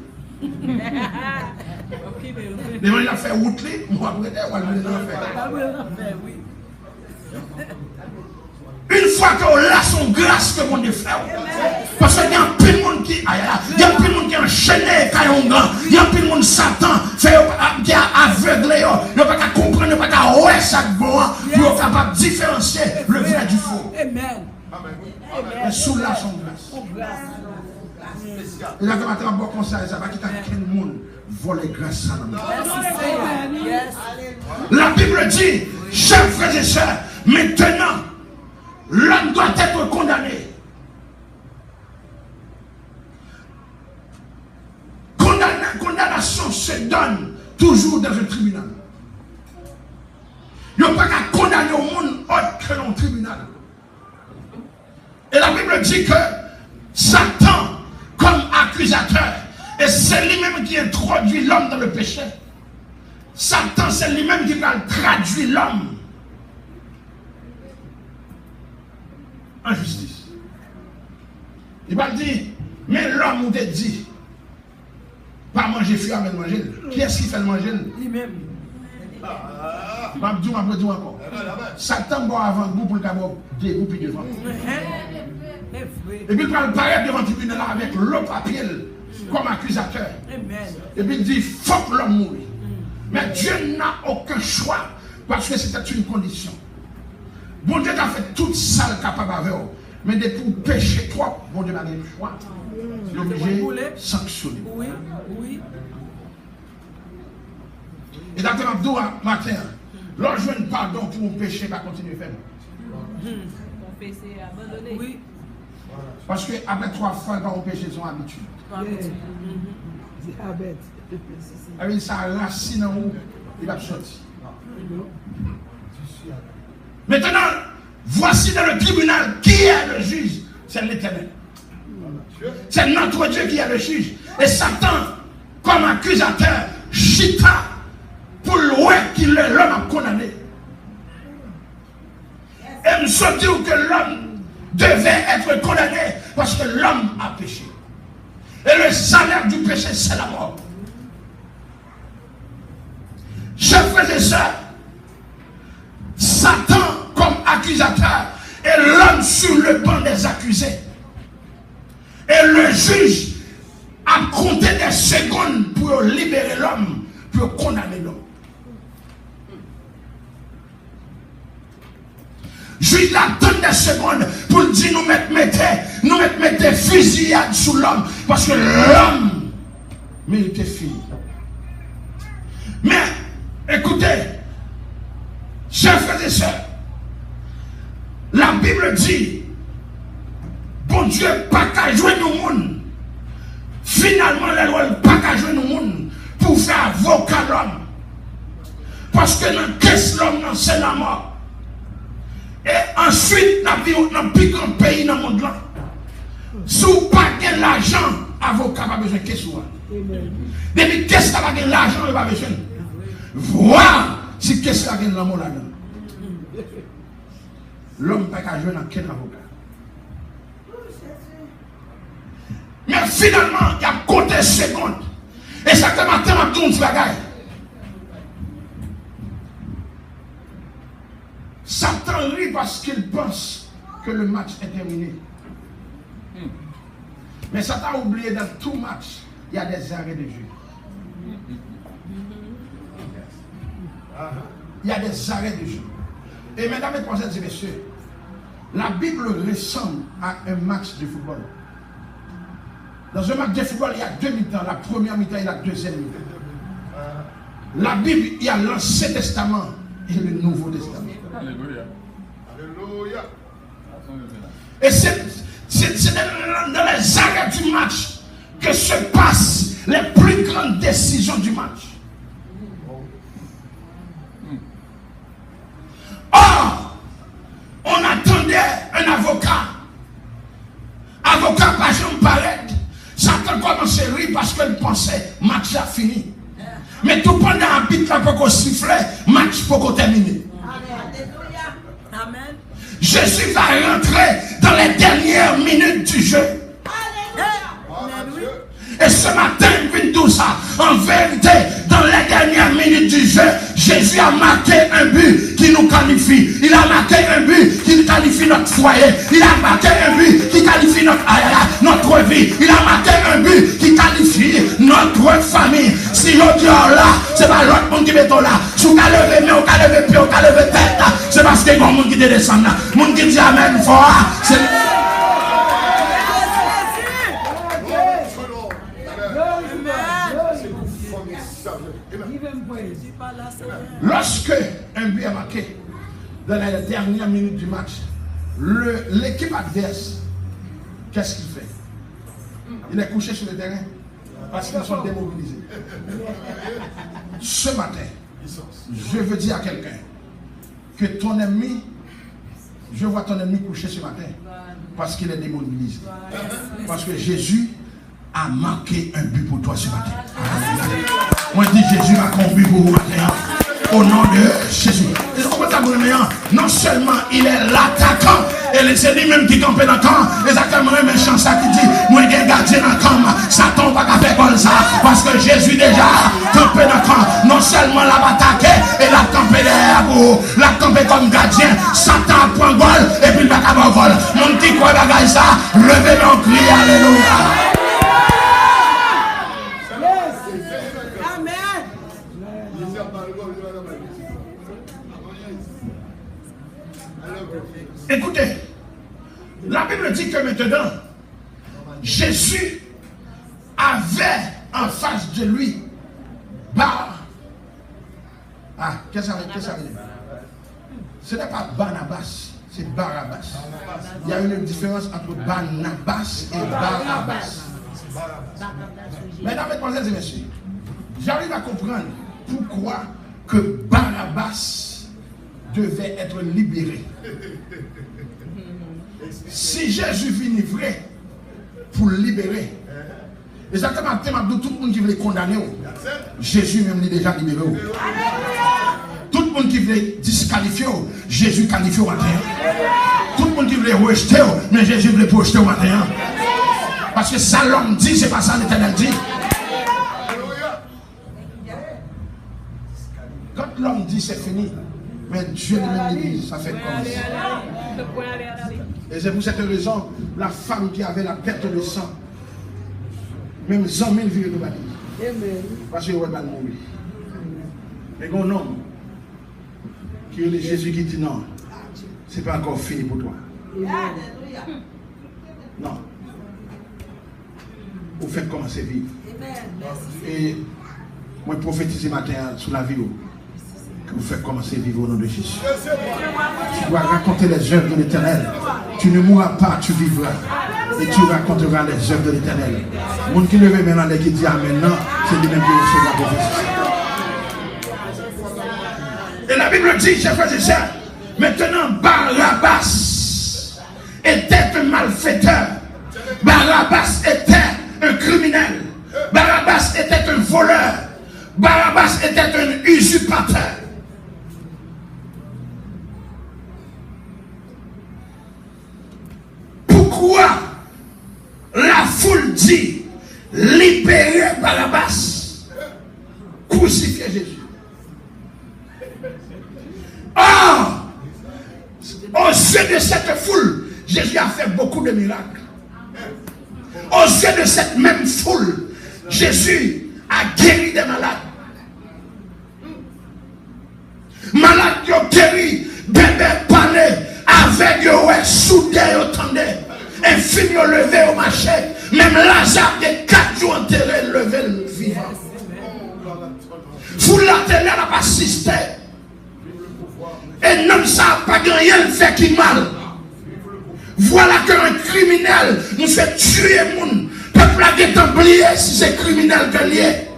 L'évangile a fait route, moi après, on va le faire. Une fois qu'on a son grâce que mon Dieu fait. Parce qu'il y a un peu de monde qui il y a un peu de monde qui est enchaîné, il y a un peu de monde Satan qui a aveuglé, il n'a pas qu'à comprendre, il n'a pas qu'à voir chaque bon, pour être capable de différencier le vrai du faux. Amen. Et sous là son grâce. Il a fait un bon conseil, ça va quitter quel monde voler grâce à nous. La Bible dit, chers frères et sœurs, maintenant, l'homme doit être condamné. Condamnation se donne toujours dans un tribunal. Il n'y a pas qu'à condamner au monde autre que dans le tribunal. Et la Bible dit que Satan, comme accusateur, et c'est lui-même qui introduit l'homme dans le péché. Satan, c'est lui-même qui va traduire l'homme en justice. Il va dire, mais l'homme vous dit, pas manger fruit, mais manger. Qui est-ce qui fait le manger? Lui-même. Je vais dire encore. Satan va avant vous pour le caveau dégoupé devant. Et puis il va paraître devant le tribunal avec le papier comme accusateur. Et puis il dit, il faut que l'homme mouille. Mais Dieu n'a aucun choix parce que c'était une condition. Bon Dieu a fait toute ça capable avec eux. Mais pour pécher trop, bon Dieu n'a pas le choix. Il est obligé de sanctionner. Oui, oui. Et d'après Abdou matin, lorsque je ne pardon pour mon péché, va continuer à faire. Confesser, abandonner. Oui. Parce que après 3 fois, quand on péché, son habitude. Avec sa racine en haut, il va sortir. Maintenant, voici dans le tribunal qui est le juge. C'est l'Éternel. C'est notre Dieu qui est le juge. Et Satan, comme accusateur, chita pour loin qu'il l'homme a condamné. Et me sont dit que l'homme devait être condamné parce que l'homme a péché. Et le salaire du péché, c'est la mort. Chers frères et sœurs, Satan comme accusateur et l'homme sur le banc des accusés. Et le juge a compté des secondes pour libérer l'homme, pour condamner l'homme. Juge attend des secondes pour dire nous mettez fusillade sur l'homme parce que l'homme méritait fini. Mais écoutez, chers frères et sœurs, la Bible dit, bon Dieu, pas qu'à jouer nous monde. Finalement, la loi pas qu'à jouer nous monde pour faire avocat l'homme. Parce que dans qu'est-ce l'homme, c'est la mort. Et ensuite, dans le plus grand pays dans le monde là, si vous n'avez pas l'argent, avocat n'a pas besoin de qu'est-ce que depuis qu'est-ce que vous avez l'argent, il n'a pas besoin. Voir si qu'est-ce que vous avez l'amour là-dedans. L'homme n'a pas qu'à jouer dans quel avocat. Mais finalement, il y a côté seconde. Et ça fait matin, on tourne sur la gaille. Satan rit parce qu'il pense que le match est terminé. Mais Satan a oublié dans tout match, il y a des arrêts de jeu. Il y a des arrêts de jeu. Et mesdames et messieurs, la Bible ressemble à un match de football. Dans un match de football, il y a 2 mi-temps. La première mi-temps et la deuxième mi-temps. La Bible, il y a l'Ancien Testament et le Nouveau Testament. Alléluia. Alléluia. Et c'est dans les arrêts du match que se passent les plus grandes décisions du match. Or, on attendait un avocat. Avocat pas jamais paraître. Satan commençait à rire parce qu'il pensait match a fini. Mais tout pendant un bit là pour qu'on siffle, match pour qu'on termine. Amen. Jésus va rentrer dans les dernières minutes du jeu. Et ce matin, il tout ça. En vérité, dans les dernières minutes du jeu, Jésus a marqué un but qui nous qualifie. Il a marqué un but qui qualifie notre foyer. Il a marqué un but qui qualifie notre vie. Il a marqué un but qui qualifie notre famille. Si l'autre là, c'est pas l'autre monde qui met là. Si on a levé main, on a levé pied, on a levé tête, c'est parce qu'il y a un monde qui descend là. Le monde qui dit Amen fort, c'est. Lorsque un but est marqué dans les dernières minutes du match, l'équipe adverse, qu'est-ce qu'il fait? Il est couché sur le terrain parce qu'ils sont démobilisés. Ce matin, je veux dire à quelqu'un que ton ennemi, je vois ton ennemi couché ce matin parce qu'il est démobilisé. Parce que Jésus a marqué un but pour toi ce matin. Moi je dis Jésus a comblé pour vous matin. Au nom de Jésus. Non seulement il est l'attaquant, et c'est lui-même qui campe dans le camp. Exactement le même chant ça qui dit moi j'ai gardé dans le camp. Satan va pas faire comme ça. Parce que Jésus déjà campé dans le camp. Non seulement l'a attaqué, et l'a campé derrière vous. L'a campé comme gardien. Satan prend gol et puis il va avoir vol. Mon petit quoi bagaille ça, levez mon cri, alléluia. Écoutez, la Bible dit que maintenant, Jésus avait en face de lui qu'est-ce que ça veut dire? Ce n'est pas Barnabas, c'est Barabbas. Il y a une différence entre Barnabas et Barabbas. Mesdames, mesdemoiselles et messieurs, j'arrive à comprendre pourquoi que Barabbas devait être libéré. Si Jésus vient vrai pour libérer, exactement tout le monde qui voulait condamner, Jésus même est déjà libéré. Tout le monde qui voulait disqualifier, Jésus qualifie au matin. Tout le monde qui voulait rejeter, mais Jésus voulait projeter au matin. Parce que ça l'homme dit, c'est pas ça l'Éternel dit. Quand l'homme dit c'est fini, mais Dieu lui-même dit ça fait commencer. Et c'est pour cette raison, la femme qui avait la perte de sang, même 100 000 vies de bâtir. Parce qu'elle va mourir. Mais un homme qui est Jésus qui dit non, c'est pas encore fini pour toi. Non. Vous faites commencer à vivre. Et moi, je prophétise matin sur la vie. Que vous faites commencer à vivre au nom de Jésus. Tu dois raconter les œuvres de l'Éternel. Tu ne mourras pas, tu vivras. Et tu raconteras les œuvres de l'Éternel. Le monde qui lève maintenant et qui dit Amen, non, c'est lui-même qui reçoit la prophétie. Et la Bible dit, chers frères et sœurs, maintenant Barabbas était un malfaiteur. Barabbas était un criminel. Barabbas était un voleur. Barabbas était un usurpateur. Pourquoi la foule dit libérer Barabbas, crucifier Jésus? Or, aux yeux de cette foule, Jésus a fait beaucoup de miracles. Aux yeux de cette même foule, Jésus a guéri des malades. Malades qui ont guéri, bébé parlé, aveugle, ouais, soudé, entendez. Infini au levé au marché. Même Lazare de 4 jours enterré, levé le vivant. Vous la télé n'a pas assisté. Et non, ça n'a pas rien fait qui mal. Voilà qu'un criminel nous fait tuer le monde. Peuple a été oublié si c'est criminel que lié.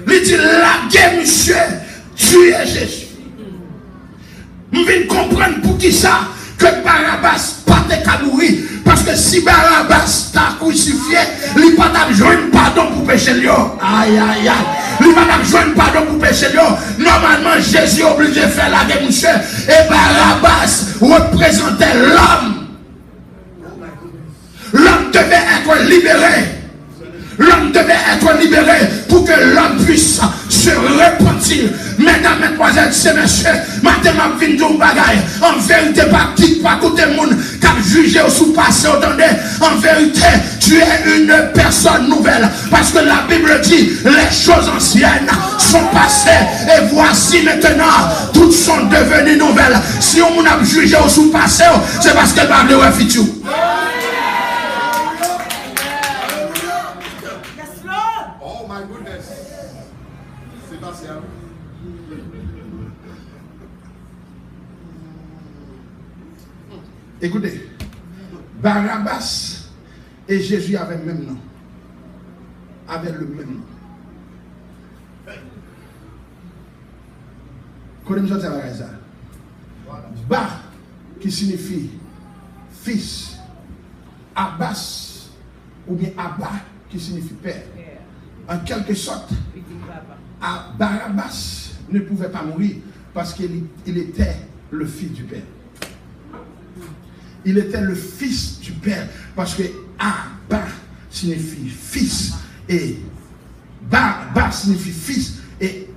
Il dit la guerre, monsieur, tuer Jésus. Nous venons comprendre pour qui ça que Barabbas pas de mourir. Parce que si Barabbas t'a crucifié, il n'a pas besoin de pardon pour pécher. Aïe, aïe, aïe. Il n'a pas besoin de pardon pour pécher. Normalement, Jésus est obligé de faire la guerre, monsieur. Et Barabbas représentait l'homme. L'homme devait être libéré. L'homme devait être libéré pour que l'homme puisse se repentir. Mesdames, mesdemoiselles, c'est messieurs, maintenant, je viens de bagaille. En vérité, pas quitte, pas côté monde, car juger ou sous-passer, attendez. En vérité, tu es une personne nouvelle. Parce que la Bible dit, les choses anciennes sont passées. Et voici maintenant, toutes sont devenues nouvelles. Si on a jugé ou sous-passé, c'est parce que la Bible est futur. Écoutez, Barabbas et Jésus avaient le même nom. Avaient le même nom. Connaissez-vous ça? Ba, qui signifie fils. Abbas, ou bien Abba, qui signifie père. En quelque sorte, Barabbas ne pouvait pas mourir parce qu'il était le fils du père. Il était le fils du père parce que Abba signifie fils et Ba signifie fils et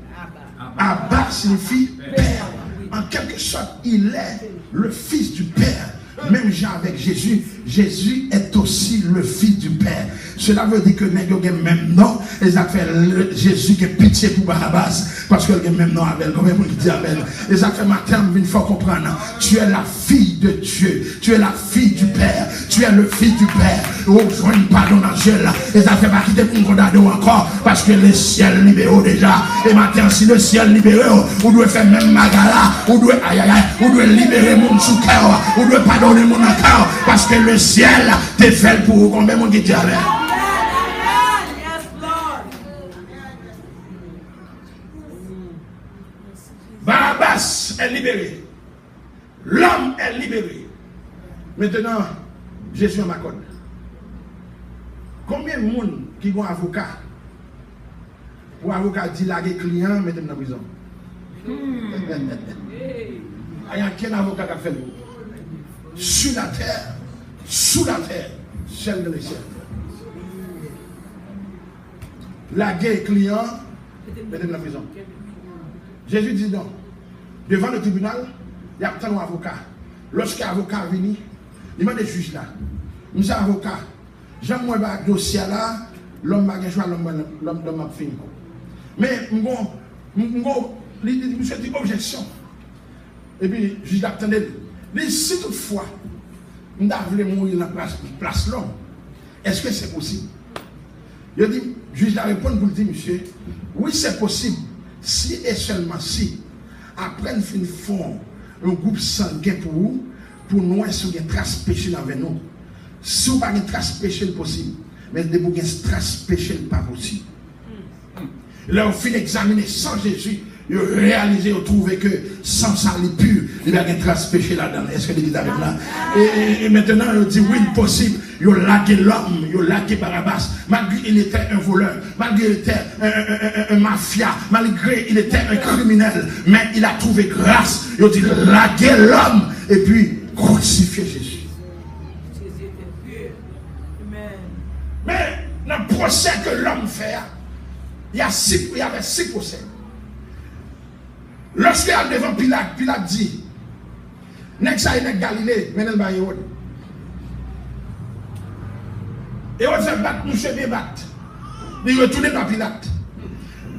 Abba signifie père. En quelque sorte, il est le fils du père. Même Jean avec Jésus, Jésus est aussi le fils du Père. Cela veut dire que nous avons le même nom. Et ça fait Jésus qui a pitié pour Barabbas. Parce que le même nom avec le même qui dit Amen. Et ça fait matin, il faut comprendre. Tu es la fille de Dieu. Tu es la fille du Père. Tu es le fils du Père. Oh, je veux pardon dans Dieu là. Et ça fait pas quitter pour nous condamner encore. Parce que le ciel libéré déjà. Et maintenant, si le ciel libéré, on doit faire même magala. On doit, aïe aïe aïe, on doit libérer mon sous cœur. On doit pardonner mon cœur. Parce que le ciel t'est fait pour combien mon qui dit Amen. Barabbas est libéré. L'homme est libéré. Maintenant, Jésus en m'accorde. Combien de monde qui ont un avocat? Pour avocat dit la client, mettez-moi dans la prison. Il y a quel avocat qui a fait sur la terre, sous la terre, celle de l'échelle. La guerre client, mettez-moi dans la prison. Jésus dit non. Devant le tribunal, il y a tant d'avocats. Lorsqu'un avocat vient, il m'a des juges là. Nous sommes avocats. J'aime moi le dossier là, l'homme m'a choisi, l'homme m'a fini. Mais monsieur dit objection. Et puis, le juge attendait. Mais si toutefois, nous devons mourir dans la place l'homme, est-ce que c'est possible? Il dit, le juge a répondu pour dire, monsieur, oui, c'est possible. Si et seulement si, après nous font un groupe sanguin pour nous, si vous avez une trace péché avec nous. Si vous n'avez pas une trace péché possible, mais de vous avez une trace péché pas possible. Là, on finit d'examiner sans Jésus, ils ont réalisé, ils ont trouvé que sans ça, il est pur, il y a une trace péché là-dedans. Est-ce que l'église avec là? Et maintenant, ils ont dit oui, possible. Ils ont lagué l'homme, ils ont lagué Barabbas, malgré qu'il était un voleur, malgré qu'il était un mafia, malgré qu'il était un criminel, mais il a trouvé grâce. Ils ont dit laguer l'homme et puis crucifier Jésus. Mais dans le procès que l'homme fait, il y avait 6 procès. Lorsqu'il est devant Pilate, Pilate dit, n'est-ce pas Galilée, menez-le à Hérode. Et on fait battre, nous cheveux battre. Il retourne par Pilate.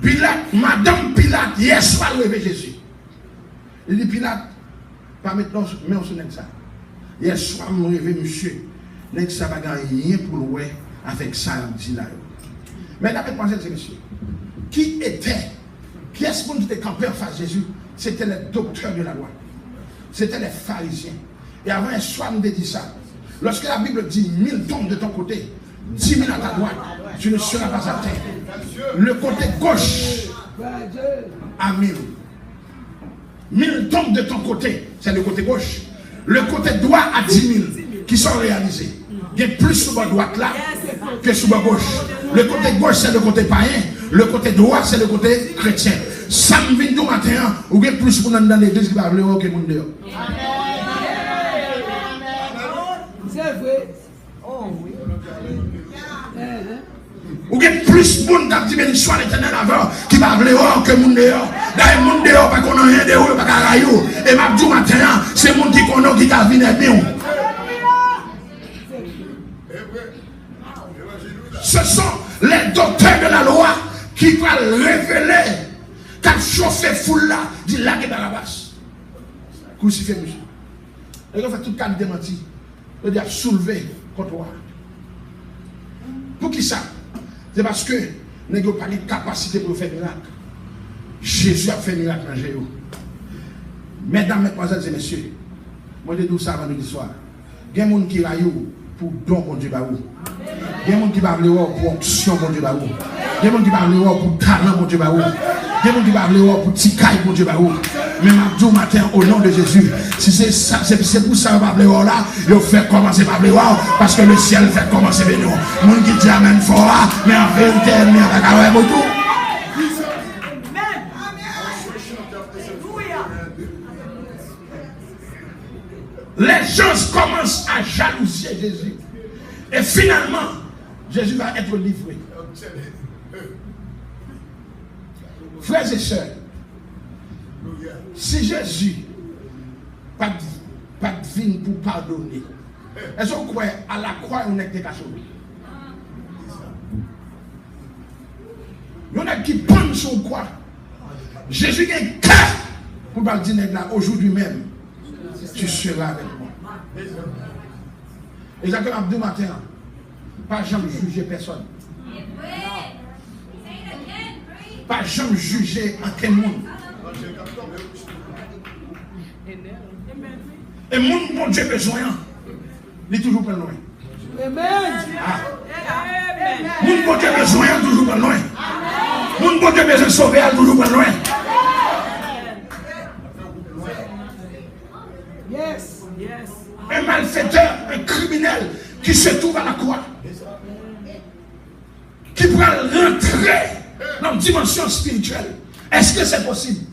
Pilate, Madame Pilate, hier soir, il réveille Jésus. Il dit, Pilate, pas maintenant, mais on se n'est ça. Hier soir, il réveille monsieur. N'est-ce pas rien pour le avec ça, il dit là. Mesdames, mesdemoiselles et messieurs, qui est-ce qui était campé en face de Jésus? C'était les docteurs de la loi. C'était les pharisiens. Et avant un soir, nous dit ça. Lorsque la Bible dit 1000 tombent de ton côté, 10 000 à ta droite, tu ne seras pas atteint. Le côté gauche à 1000. 1000 tombent de ton côté, c'est le côté gauche. Le côté droit à 10 000 qui sont réalisés. Il y a plus sur la droite là que sur la gauche. Le côté gauche, c'est le côté païen. Le côté droit, c'est le côté chrétien. Samedi matin, ou bien plus pour nous dans l'église qui va parler au monde dehors. C'est vrai. Oh oui. Ou bien plus pour nous dans une soirée l'éternel avant qui va parler au que monde dehors. Dans le monde dehors, pas qu'on a rien dehors, pas qu'on a rien. Et ma du matin, c'est le monde qui connaît qui va venir bien. Ce sont les docteurs de la loi qui vont révéler qu'à chauffer foule là, dit là qui est dans la basse. Crucifié, monsieur. Et ils ont fait toute qualité menti. Ils ont soulevé contre moi. Pour qui ça? C'est parce que nous n'avons pas de capacité pour faire miracle. Jésus a fait miracle dans Jéhu. Mesdames, mesdemoiselles et messieurs, moi je dis ça avant le soir. Il y a des gens qui raillent pour don pour Dieu. Il y a des gens qui parlent pour onction pour Dieu. Il y a des gens qui parlent pour talent pour Dieu. Il y a des gens qui parlent pour tikaï pour Dieu. Mais maintenant matin, au nom de Jésus, si c'est ça, c'est pour ça que parler là, il fait commencer par parler parce que le ciel fait commencer par nous. Mon qui dit amen fort, mais en vérité, il n'y a pas de tout. Les gens commencent à jalouser Jésus. Et finalement, Jésus va être livré. Frères et sœurs, si Jésus pas de vie pour pardonner, est-ce qu'on croit à la croix on est décaché? Il y en a qui pensent sur quoi? Jésus a un cœur pour pas dire là aujourd'hui même. Tu seras avec moi. Et Jacques Abdou matin, pas jamais juger personne. Pas jamais juger en quel monde. Et mon Dieu besoin, il est toujours pas loin. Mon Dieu besoin, toujours pas loin. Mon Dieu besoin de sauver, toujours pas loin. Un malfaiteur, un criminel qui se trouve à la croix, qui pourra rentrer dans une dimension spirituelle. Est-ce que c'est possible?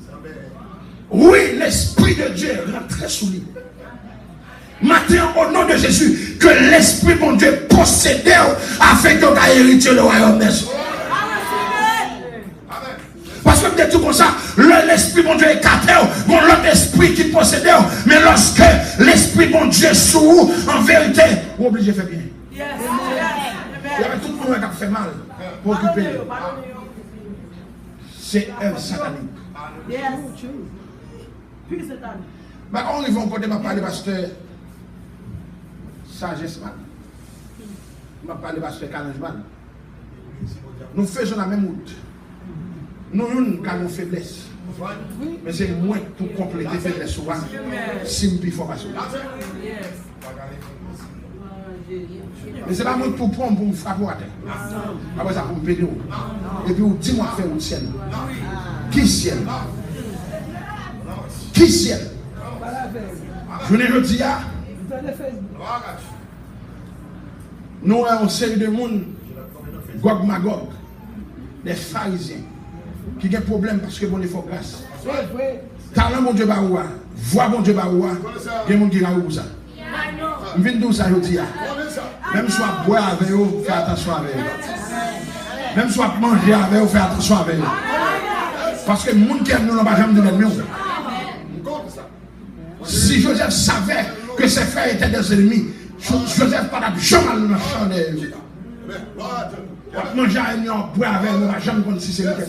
Oui, l'Esprit de Dieu rentre sous lui. Maintenant, au nom de Jésus, que l'Esprit de Dieu possède afin que tu héritier le royaume des cieux. Parce que peut-être tout comme ça, l'Esprit de Dieu est écarté, bon l'autre esprit qui possède, mais lorsque l'Esprit de Dieu est sous, en vérité, vous obligez de faire bien. Il y avait tout le monde qui a fait mal pour occuper. C'est un satanique. Mais quand ils vont côté, je parler parce que sagesse mal. Je parler parce que carnage mal. Nous faisons la même route. Nous avons une faiblesse. Mais c'est moins pour compléter la faiblesse. Si nous formation. Mais c'est pas moi pour prendre pour me frapper à terre. Après ça, pour me péter. Et puis, dis-moi faire au ciel. Qui ciel? Qui ciel? Je ne le dis pas. Nous avons une série de monde, Gog Magog, des pharisiens, qui ont des problèmes parce que bon, il faut grâce. Talent mon Dieu Baroua, voix mon Dieu Baroua, il y a des gens qui ont ça. Je viens de ça, je dis. Même si on boit avec eux, fais attention avec eux. Même si on mange avec eux, fais attention avec eux. Parce que les gens qui aiment nous n'ont pas jamais de l'ennemi. Si Joseph savait que ses frères étaient des ennemis, Joseph pas jamais dans le champ de eux. On mange avec eux, on boit avec eux, on ne va jamais connaître si c'est le cas.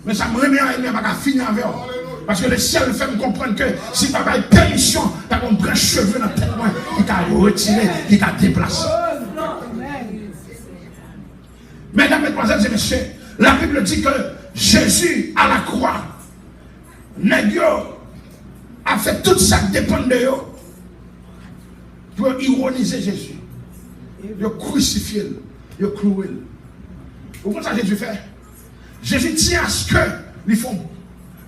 Mais ça me remet à ennemi, on va finir avec eux. Parce que le ciel fait me comprendre que si tu as une permission, tu as un grand cheveu dans la tête, qui t'a retiré, qui t'a déplacé. mesdemoiselles et messieurs, la Bible dit que Jésus à la croix, nèg a fait tout ça qui dépend de eux pour ironiser Jésus. Il a crucifié, il a cloué. Vous comprenez ça Jésus fait? Jésus tient à ce que ils font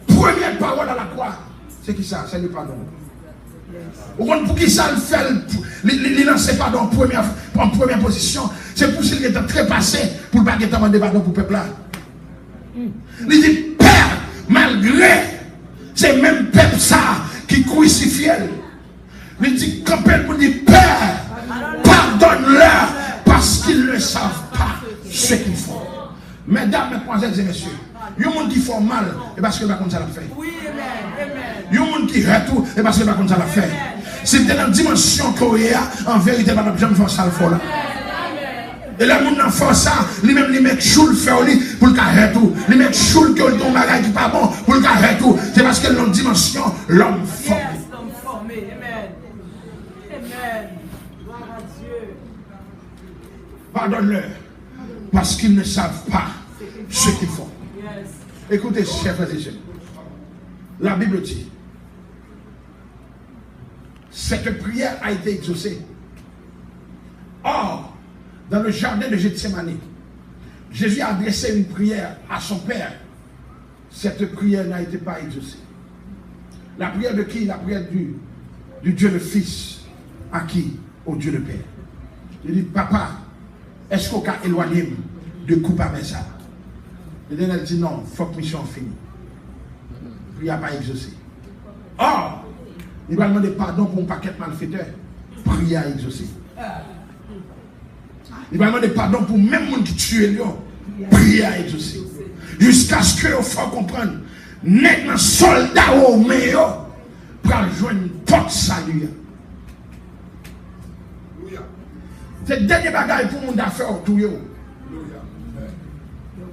première parole à la croix. C'est qui ça? C'est le pardon. Vous comprenez pour qui ça le fait? Il lance pardon en première position. C'est pour qu'il est très passé pour ne pas demander pardon pour le peuple là. Il dit Père, malgré c'est même peuple ça qui crucifie. Il dit quand elle vous dit Père, pardonne-leur parce qu'ils ne savent pas ce qu'ils font. Mesdames, mesdemoiselles et messieurs, il y a des gens qui font mal et parce que pas comme ça l'a fait. Il y a des gens qui hurtent tout et parce que pas comme ça l'a fait. Si tu es dans la dimension coréenne, en vérité, pas de jamais faire ça le faux là. Et là, les gens font ça, ils mettent choule faire pour le carré tout. Ils mettent choule que le ton bagage qui pas bon pour le carré tout. C'est parce que dans la dimension, l'homme formé. L'homme formé, amen. Amen. Gloire à Dieu. Pardonne-leur parce qu'ils ne savent pas ce qu'ils font. Yes. Écoutez, chers frères et sœurs, la Bible dit, cette prière a été exaucée. Or, dans le jardin de Gethsémani, Jésus a adressé une prière à son Père. Cette prière n'a été pas exaucée. La prière de qui? La prière du Dieu le Fils. À qui? Au Dieu le Père. Il dit, Papa, est-ce qu'on peut éloigner de coupable ça? Et elle dit non, il faut que la mission finisse. La prière n'a pas exaucé. Or, il va demander pardon pour un paquet de malfaiteurs. La prière a exaucé. Il va demander pardon pour même monde qui tue Léon. Prière à exaucer. Jusqu'à ce que vous faut comprendre. N'est un soldat au meilleur pour joindre une porte salut. C'est le dernier bagage pour mon affaire tout yo.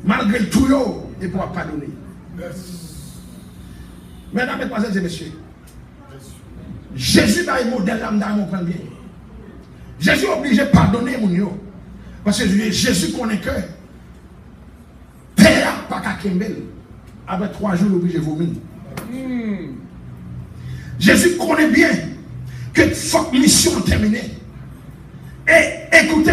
Malgré tout yo, il ne pourra pas donner. Mesdames, mesdemoiselles et messieurs, Jésus va être modèle là, on prend bien. Jésus est obligé de pardonner mon yo. Parce que Jésus connaît que Père pas qu'à Kembel. Après 3 jours, il est obligé de vomir. Jésus connaît bien que la mission est terminée. Et écoutez,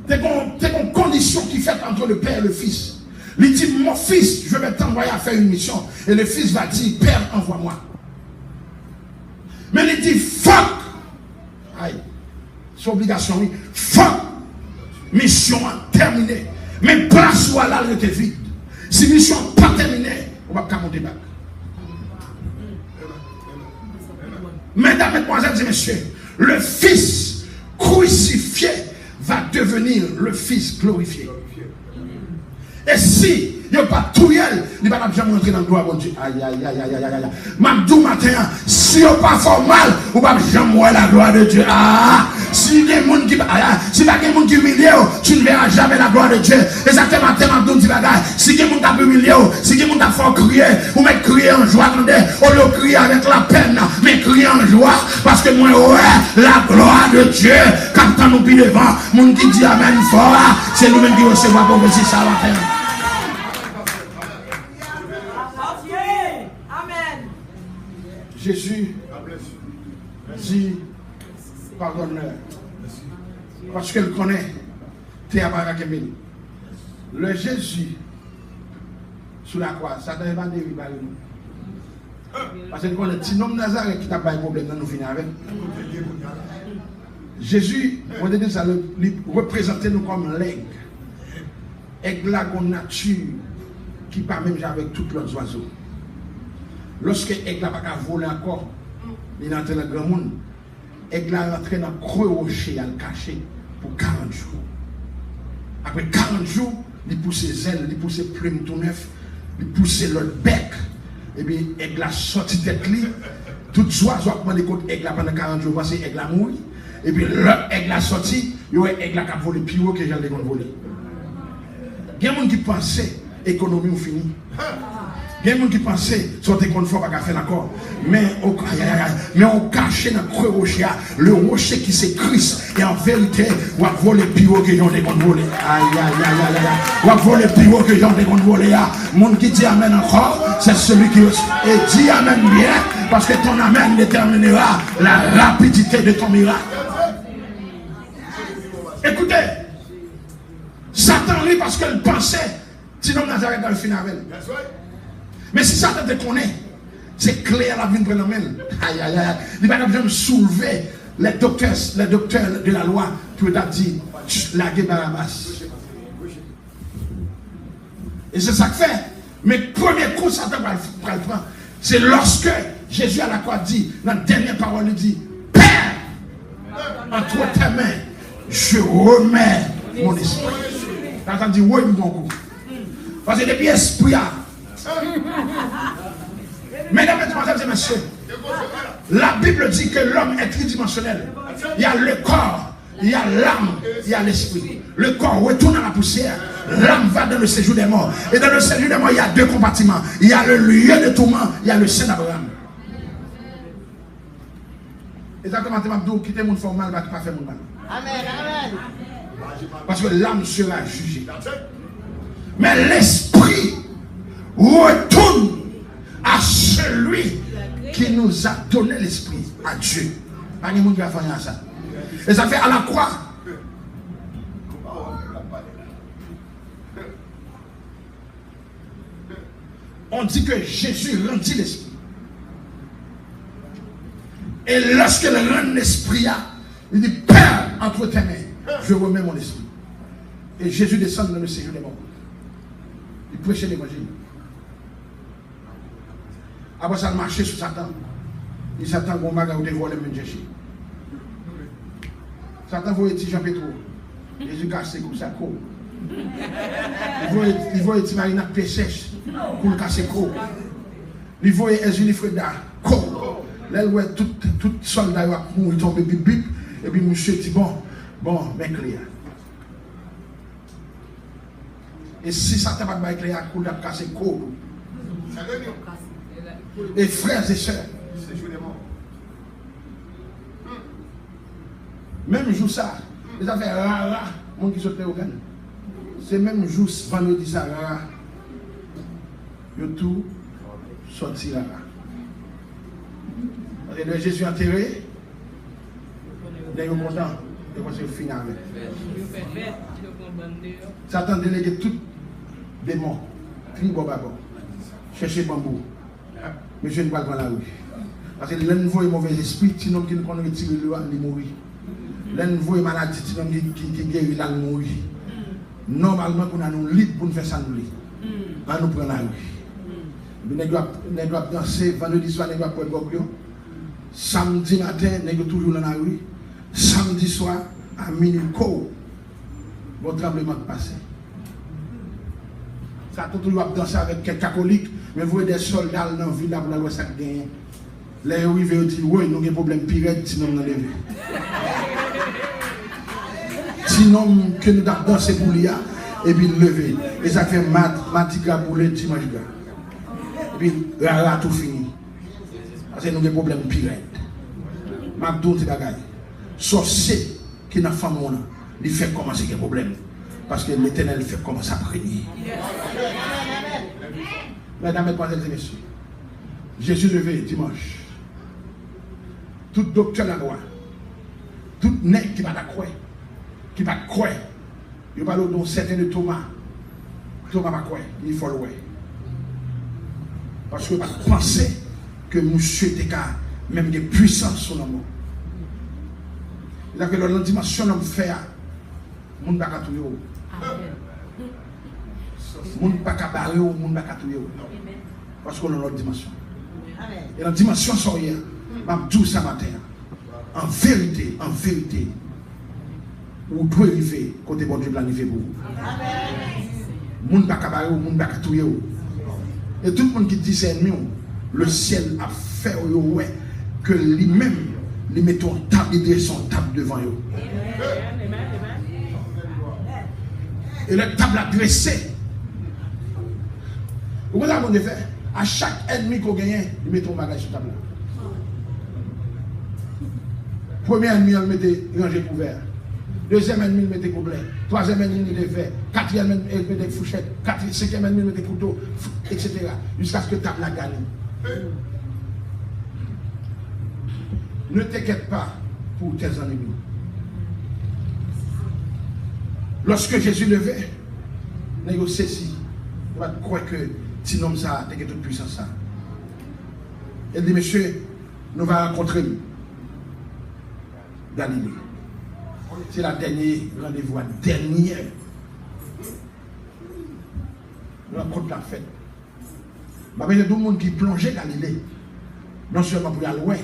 c'est une condition qui fait entre le Père et le Fils. Il dit, mon fils, je vais t'envoyer à faire une mission. Et le Fils va dire, Père, envoie-moi. Mais il dit, fuck. Aïe. C'est obligation, oui. Fuck. Mission terminée. Mais place où elle était vide. Si mission pas terminée, on va pas monter back. Mesdames, mesdemoiselles et messieurs, le Fils crucifié va devenir le Fils glorifié. Et si il n'y a pas tout yel, il ne va pas jamais rentrer dans le gloire de Dieu. Aïe, aïe, aïe, aïe, aïe, aïe. Mamdou matin, si il n'y a pas fort mal, il ne va jamais voir la gloire de Dieu. Ah, si il y a des gens qui humilient, tu ne verras jamais la gloire de Dieu. Exactement, Mamdou dit bagage. Si il y a des gens qui humilient, si il y a des gens qui font crier, ou mettre crier en joie, au lieu de crier avec la peine, mais crier en joie, parce que moi, ouais, la gloire de Dieu, quand on nous pile devant, mon qui dit amen fort, c'est nous-mêmes qui recevons pour que ça va faire. Jésus dit, pardonne-leur. Parce qu'elle connaît, le Jésus, sous la croix, ça ne va pas dériver. Parce que le petit homme Nazareth qui n'a pas de problème, nous finissons avec. Jésus, on dit ça, représentez nous comme l'aigle. Aigle a une nature qui pas même avec tous les oiseaux. Lorsque l'aigle n'a pas volé encore, il est entré dans le grand monde. L'aigle est rentré dans le creux rocher, il a caché pour 40 jours. Après 40 jours, il pousse ses ailes, il pousse ses plumes tout neuf, il pousse le bec. Et puis l'aigle a sorti tête li. Tout oiseau a demandé contre l'aigle pendant 40 jours parce que l'aigle a mouru. Et puis l'aigle a sorti, il y a l'aigle qui a volé plus haut que j'allais voler. Il y a des gens qui pensaient l'économie est finie. Il y a des gens qui pensent que tu es confort à faire d'accord. Mais on cache dans le creux rocher, le rocher qui c'est Christ. Et en vérité, on va voler plus haut que j'en ai volé. Aïe, aïe, aïe, aïe, aïe. On va voler plus haut que j'en ai volé. Le monde qui dit amen encore, c'est celui qui dit amen bien, parce que ton amen déterminera la rapidité de ton miracle. Écoutez, Satan rit parce qu'il pensait, sinon Nazareth dans le final. Mais si Satan te connaît, c'est clair la vie de l'homme. Aïe, aïe, aïe. Il va besoin de soulever les docteurs de la loi qui ont dit la guerre Barabbas. Et c'est ça que fait. Mais premier coup, Satan va le prendre. C'est lorsque Jésus à la croix dit, dans la dernière parole, il dit, Père, entre tes mains, je remets mon esprit. T'as dit, oui, mon coup. Parce que depuis l'esprit, mesdames et messieurs, la Bible dit que l'homme est tridimensionnel. Il y a le corps, il y a l'âme, il y a l'esprit. Le corps retourne à la poussière, l'âme va dans le séjour des morts. Et dans le séjour des morts, il y a deux compartiments. Il y a le lieu de tourment, il y a le sein d'Abraham. Exactement, qui te monde fait mal, va pas faire mon mal. Amen, amen. Parce que l'âme sera jugée. Mais l'esprit retourne à celui qui nous a donné l'esprit, à Dieu. Pas de monde qui va faire ça. Et ça fait à la croix. On dit que Jésus rendit l'esprit. Et lorsqu'il rend l'esprit, il dit, Père, entre tes mains, je remets mon esprit. Et Jésus descend dans le séjour des morts. Il prêchait l'évangile. Après ça, il marchait sur Satan. Il Satan, bon magasin, il volait même chercher. Satan voyait Jean Pétro. Jésus cassé comme ça, co. Il voyait Marina pied sèche pour le casser co. Il voyait Ezuli Freda, co. Là, il voyait tout soldat qui mourir, tombé bip bip. Et puis, monsieur dit, bon, mais clair. Et si Satan va pas clair, il va casser co. Et frères et sœurs, même jour ça, les affaires rara, mon qui sautait au Ghana. C'est même jour vendredi ça rara. Yo tout sorti rara. Et le Jésus enterré, ils sont contents. Et moi c'est fini avec. Satan délégué tout démon, crie bobabo, chercher bambou. Mais je ne parle pas la rue. Parce que l'envoi est mauvais esprit, sinon qui ne connaît pas tirer le il mourit. L'envoi est maladie, sinon qui guérit là, il mourit. Normalement, on a nous libre pour nous faire ça nous libre. On nous prend la rue. Nous doit danser, vendredi soir, nous doit prendre le samedi matin, nous sommes toujours dans la rue. Samedi soir, à minuit, votre tremblement passé. Ça a toujours danser avec quelques catholiques. Mais vous voyez des soldats dans la ville, pour la loi, ça gagne. Les arrivés, ils disent, oui, nous avons un problème pire, sinon nous lever. Sinon, que nous avons dansé pour l'IA, et puis lever. Et ça fait matiga pour le dimanche. Et puis, rara tout fini. Parce que nous avons un problème pire. Mabdou, c'est bagaille. Sorcier qui n'a pas femme, il fait commencer un problème. Parce que l'Éternel fait commencer à prier. Mesdames, Mesdemoiselles et Messieurs, Jésus levé dimanche. Tout docteur la loi, tout nez qui va croire, il va le don certain de Thomas. Thomas va croire, il faut le voir. Parce que va penser que monsieur était même des puissances sur l'homme. Il a que la dimension l'homme fait, mon va tout yo. Moun pas cabaret ou moun pas catouiller parce qu'on a notre dimension. Et la dimension sorière, m'a dit ça matin. En vérité, vous devez arriver côté bon Dieu planifié pour vous. Moun pas cabaret ou moun pas catouiller. Et tout le monde qui dit c'est nous, le ciel a fait ouais que lui-même lui mettons table et son table devant eux. Et la table a dressé. Vous voyez ce qu'on fait? À chaque ennemi qu'on gagne, il met ton bagage sur table. Premier ennemi, il mettait rangé couvert. Deuxième ennemi, il mettait complet. Troisième ennemi, il mettait verre. Quatrième ennemi, il mettait fourchette. Cinquième ennemi, il mettait couteau, etc. Jusqu'à ce que table la gagne. Ne t'inquiète pas pour tes ennemis. Lorsque Jésus levait, il a saisi. Il va croire que si homme ça, t'es toute puissance ça. Il dit, monsieur, nous allons rencontrer Galilée. C'est la dernière rendez-vous, la dernière rencontre la fête. Il y a tout le monde qui plongeait Galilée. Non seulement pour y aller loin,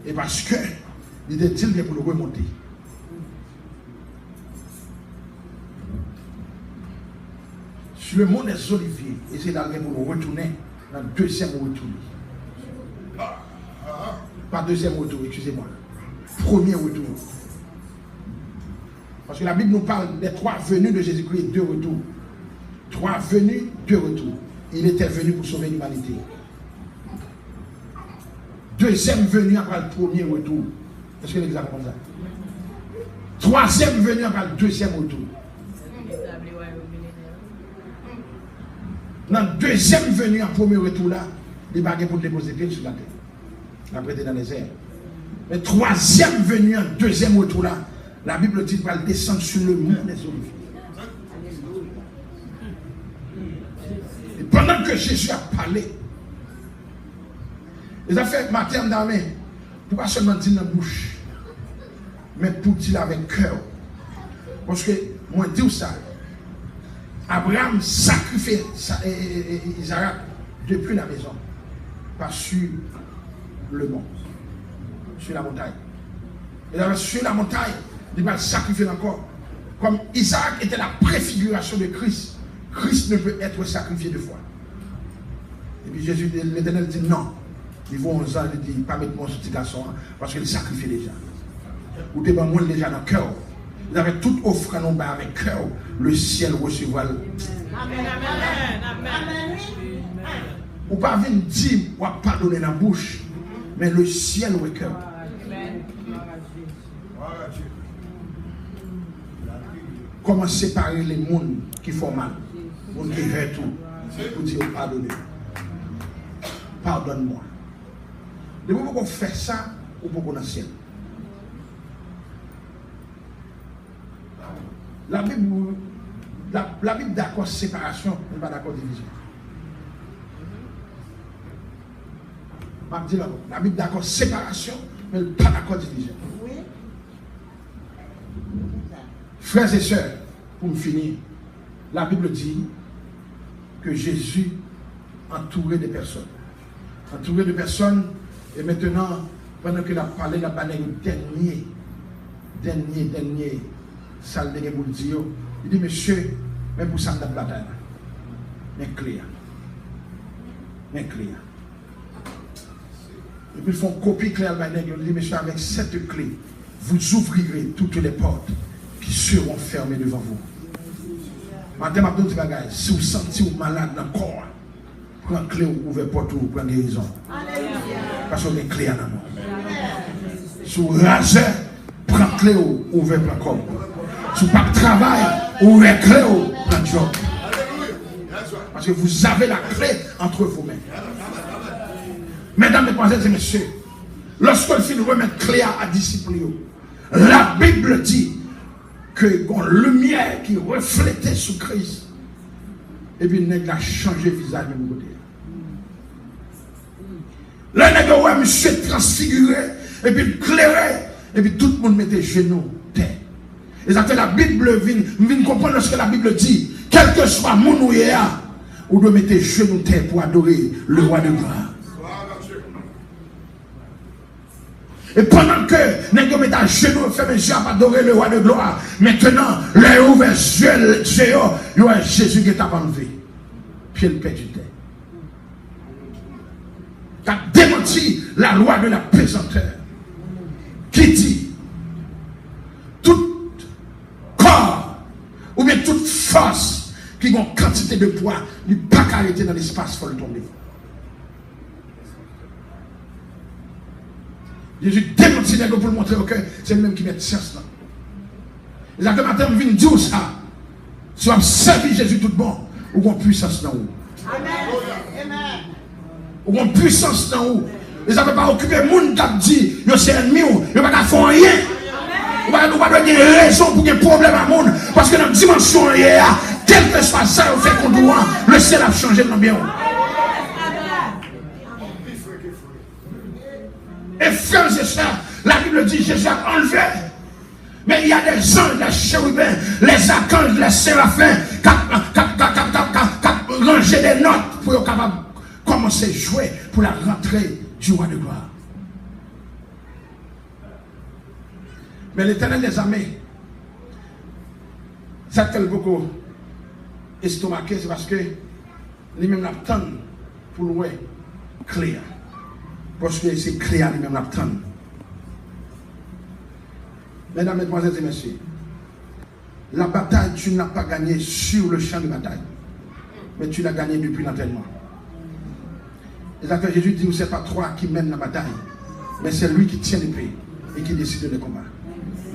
et parce que il était dit pour le remonter. Sur le mont des Oliviers, et c'est d'aller pour nous retourner dans le deuxième retour. Pas deuxième retour, excusez-moi. Premier retour. Parce que la Bible nous parle des 3 venues de Jésus-Christ, 2 retours. 3 venues, 2 retours. Il était venu pour sauver l'humanité. Deuxième venue après le premier retour. Est-ce que l'exemple comme ça? Troisième venue après le deuxième retour. Dans le deuxième venue en premier retour là, il va pour déposer pied sur la terre. La prêter dans les airs. Mais troisième venue en deuxième retour là, la Bible dit qu'il va descendre sur le mont des Oliviers. Et pendant que Jésus a parlé, les affaires maternes d'armée, pour pas seulement dire dans la bouche, mais pour dire avec cœur. Parce que, moi, je dis ça, Abraham sacrifiait Isaac depuis la maison, pas sur le mont, sur la montagne. Et sur la montagne, il va sacrifier encore. Comme Isaac était la préfiguration de Christ, Christ ne peut être sacrifié 2 fois. Et puis Jésus, l'Éternel dit non. Ils vont aux ans, il dit, pas mettre mon petit garçon, parce qu'il sacrifie déjà. Ou t'es pas moins déjà dans le cœur. Vous avez toute offre qu'on a avec cœur, le ciel recevra. Amen, amen, amen. Ou pas venir dire, ou pas pardonner la bouche, mais le ciel au cœur. Comment séparer les mondes qui font mal, les mondes qui hurtent tout, pour dire pardonner. Pardonne-moi. De vous pouvez faire ça ou pour qu'on ciel. La Bible d'accord séparation, mais pas d'accord division. La Bible d'accord séparation, mais pas d'accord division. Frères et sœurs, pour me finir, la Bible dit que Jésus entourait des personnes. Entouré de personnes, et maintenant, pendant qu'il a parlé, il a parlé du dernier, salle de pour dire, il dit, monsieur, même pour ça, de la bataille, mais clair. Et puis ils font copie claire, il dit, monsieur, avec cette clé, vous ouvrirez toutes les portes qui seront fermées devant vous. Maintenant, je vais dire, si vous sentez malade dans le corps, prends clé ou ouvre porte ou prends guérison. Parce qu'on est clé en amour. Sous raseur, prends clé ou ouvre plan corps. Sous pas de travail, ouvre clé ou prends job. Parce que vous avez la clé entre vos mains. Mesdames, mesdemoiselles et messieurs, lorsque le film remet clé à disciples, la Bible dit que la lumière qui reflétait sur Christ, et puis le nègre a changé le visage de mon côté. Le nègre, ouais, monsieur transfiguré, et puis éclairé, et puis tout le monde mettait genoux terre. Et ça fait la Bible vient comprendre ce que la Bible dit. Quel que soit mon ouïa, vous devez mettre genoux terre pour adorer le roi de gloire. Et pendant que nous mettons à genoux, fermez les yeux pour adorer le roi de gloire, maintenant, les ouverts yeux, il y a Jésus qui est enlevé. Puis le père du terre. Tu as démenti la loi de la pesanteur. Qui dit tout corps ou bien toute force qui a une quantité de poids, il ne peut pas arrêter dans l'espace pour le tomber. Jésus démentit les gars pour montrer que c'est lui-même qui met sens là. Exactement, matin, je viens dire ça. Si on servi Jésus tout bon, ou on puissance dans vous. Amen. Ou on puissance dans vous. Ils n'avaient pas occupé le monde qui a dit, c'est ennemi, ils n'ont pas fait rien. Vous n'avez pas donné raison pour qu'il y ait problème à monde. Parce que dans la dimension, quel que soit ça, on fait qu'on doit, le ciel a changé dans bien. Et frères et sœurs, la Bible dit Jésus a enlevé. Mais il y a des anges, les chérubins, les archanges, les séraphins, qui ont rangé des notes pour être capable de commencer à jouer pour la rentrée du roi de gloire. Mais l'Éternel des armées, ça t'a beaucoup estomaqué, c'est parce que lui-même l'attend pour le clair. Parce que c'est clair, lui-même l'attend. Mesdames, mesdemoiselles et messieurs, la bataille, tu n'as pas gagné sur le champ de bataille, mais tu l'as gagné depuis l'entraînement. Et ça fait Jésus dit, ce n'est pas toi qui mène la bataille, mais c'est lui qui tient l'épée et qui décide le combat.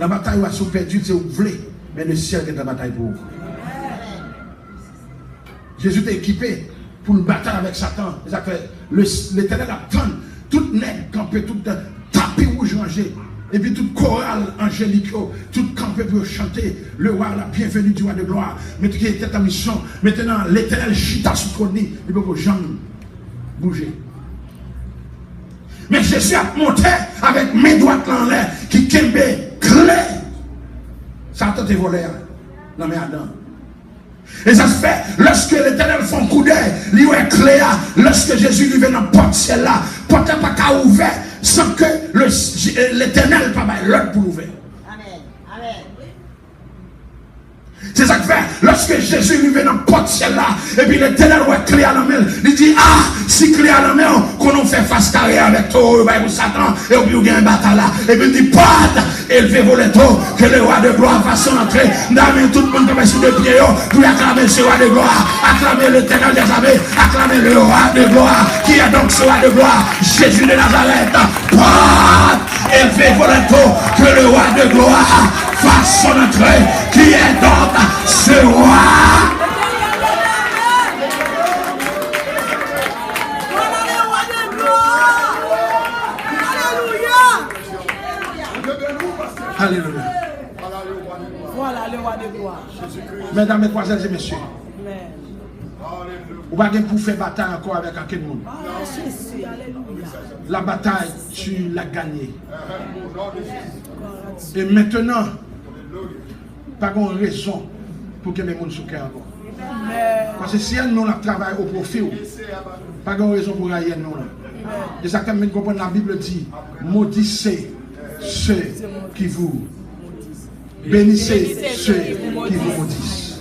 La bataille va se perdre, c'est où vous voulez, mais le ciel est la bataille pour vous. Jésus t'a équipé pour une bataille avec Satan. L'Éternel attend toute nègre campée, toute tapis rouge rangé. Et puis toute chorale angélique, toute campée pour chanter le roi, la bienvenue du roi de gloire. Mais qui était en mission, maintenant l'Éternel chita sous trône, il ne peut pas jamais bouger. Mais Jésus a monté avec mes doigts en l'air, qui kembe clé. Satan te volé dans mes Adam. Et ça se fait lorsque l'Éternel fait un coup d'œil, il est clair, lorsque Jésus lui vient dans la porte ciel là, porte pas qu'à ouvert sans que l'Éternel pas l'autre pour ouvrir. Amen. Amen. C'est ça que fait lorsque Jésus lui vient dans la porte ciel là, et puis l'Éternel est clair dans la main, il dit ah, si clair dans la main, qu'on fait face carré avec toi, pour Satan, et puis il y a un bataille là, et puis il dit pas, élevé volet toi, que le roi de gloire fasse entrer, d'amener tout le monde comme sur le pied, pour acclamer ce roi de gloire, acclamer l'Éternel des armées, acclamer le roi de gloire, qui est donc ce roi de gloire, Jésus de Nazareth, pas, élevé volet toi, que le roi de gloire fasse son entrée, qui est donc ce roi. Alléluia. Voilà le roi de gloire. Mesdames, mesdemoiselles et messieurs, vous n'avez pas pour faire bataille encore avec quelqu'un de monde. La bataille, tu l'as gagnée. Et maintenant, pas de raison pour que les gens soient encore. Parce que si nous travaillons au profit, pas de raison pour gagner nous. Et ça, comme vous comprenez, la Bible dit, maudissez ceux qui vous bénissez, ceux qui vous maudissent.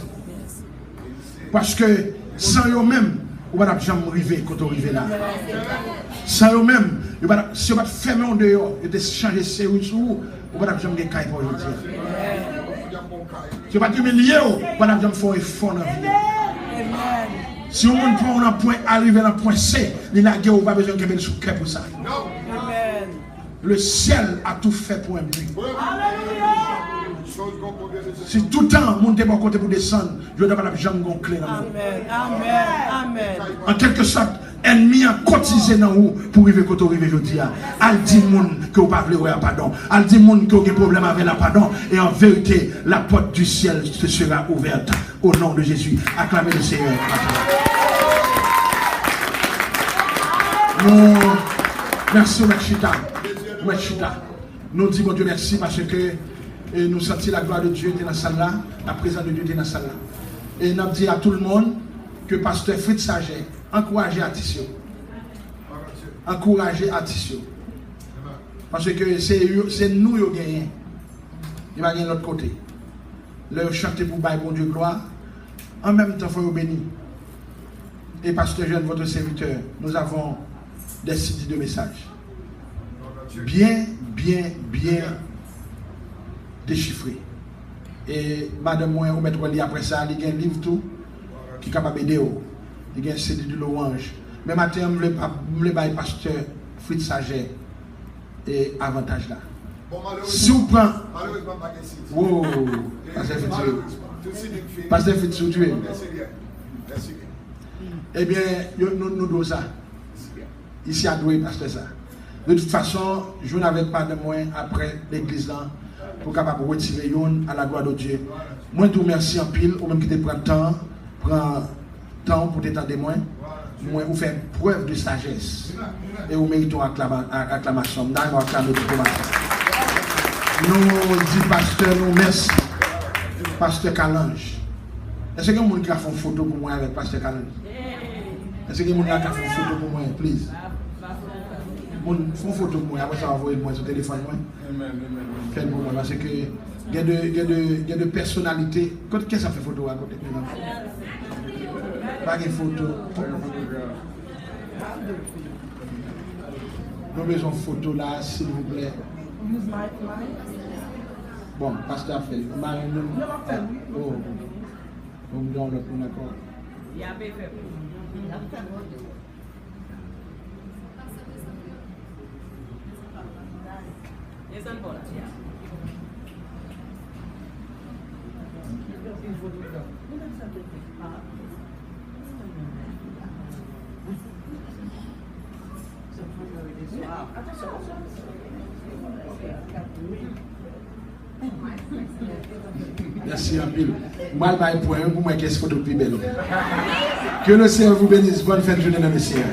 Parce que sans eux-mêmes, vous ne pouvez jamais arriver quand vous arrivez là. Sans eux-mêmes, si vous fermez en dehors et de changer sérieux sur vous, vous ne pouvez jamais gagner pour aujourd'hui. Si vous ne pouvez humilier, vous ne pouvez jamais faire un effort dans la vie. Si vous prend un point arrivé à un point C, il n'y a pas besoin de faire sous pour ça. Le ciel a tout fait pour un but. Si tout le temps, mon débat côté pour descendre, je ne dois pas jamais gonfler dans vous. Amen. En quelque sorte, ennemi a cotisé dans vous pour arriver quand vous arrivez aujourd'hui. Elle dit que vous ne pouvez pas pardon. Elle dit que vous avez des problèmes avec la pardon. Et en vérité, la porte du ciel sera ouverte au nom de Jésus. Acclamez le Seigneur. Merci, Machita. Nous disons Dieu merci parce que nous sentons la gloire de Dieu dans la salle là, la présence de Dieu dans la salle là. Et nous disons à tout le monde que pasteur Fritz Saget, encouragez Atissio. Encouragez Atissio. Parce que c'est nous qui gagnons. Il va gagner de l'autre côté. Leur chanter pour bailler bon Dieu gloire. En même temps, il faut bénir. Et pasteur jeune, votre serviteur, nous avons des sites de messages. Bien déchiffré. Et madame moi, on mettra lire après ça, il y a un livre tout qui est capable d'aider. Il y a un CD de l'orange. Mais matin, je voulais pasteur Fritz Saget et avantage là. Bon, Si vous prenez. malheureusement, pas de site. Wow, Pasteur Fitz. Tout ce qui fait. Pasteur Fitz, tu es. Merci bien. Merci bien. Eh bien, nous devons ça. Ici à Douai, Pasteur ça. De toute façon, je n'avais pas de moyens après l'église là pour capable retirer yon à la gloire de Dieu. Moi, je vous remercie en pile, ou même qui te prend temps pour t'étendre témoin. Moi, vous faites preuve de sagesse. Et vous méritez acclamation. Nous allons acclamer tout le monde. Nous disons, pasteur, nous merci. Pasteur Calange. Est-ce que vous avez fait une photo pour moi avec Pasteur Calange? Est-ce que vous avez fait une photo pour moi, please? Faites une photo pour moi, après ça, envoyez moi sur le téléphone. Faites pour moi, parce que il y a de personnalités. Qu'est-ce que ça fait photo à côté? Pas de photo. Nous avons besoin de photo là, s'il vous plaît. Bon, pasteur fait. Oh. On me donne le point d'accord. Il y a fait. Merci un peu. Moi, je vais pour moi, qu'est-ce photo plus belle. Que le Seigneur vous bénisse. Bonne fin de journée dans le Seigneur.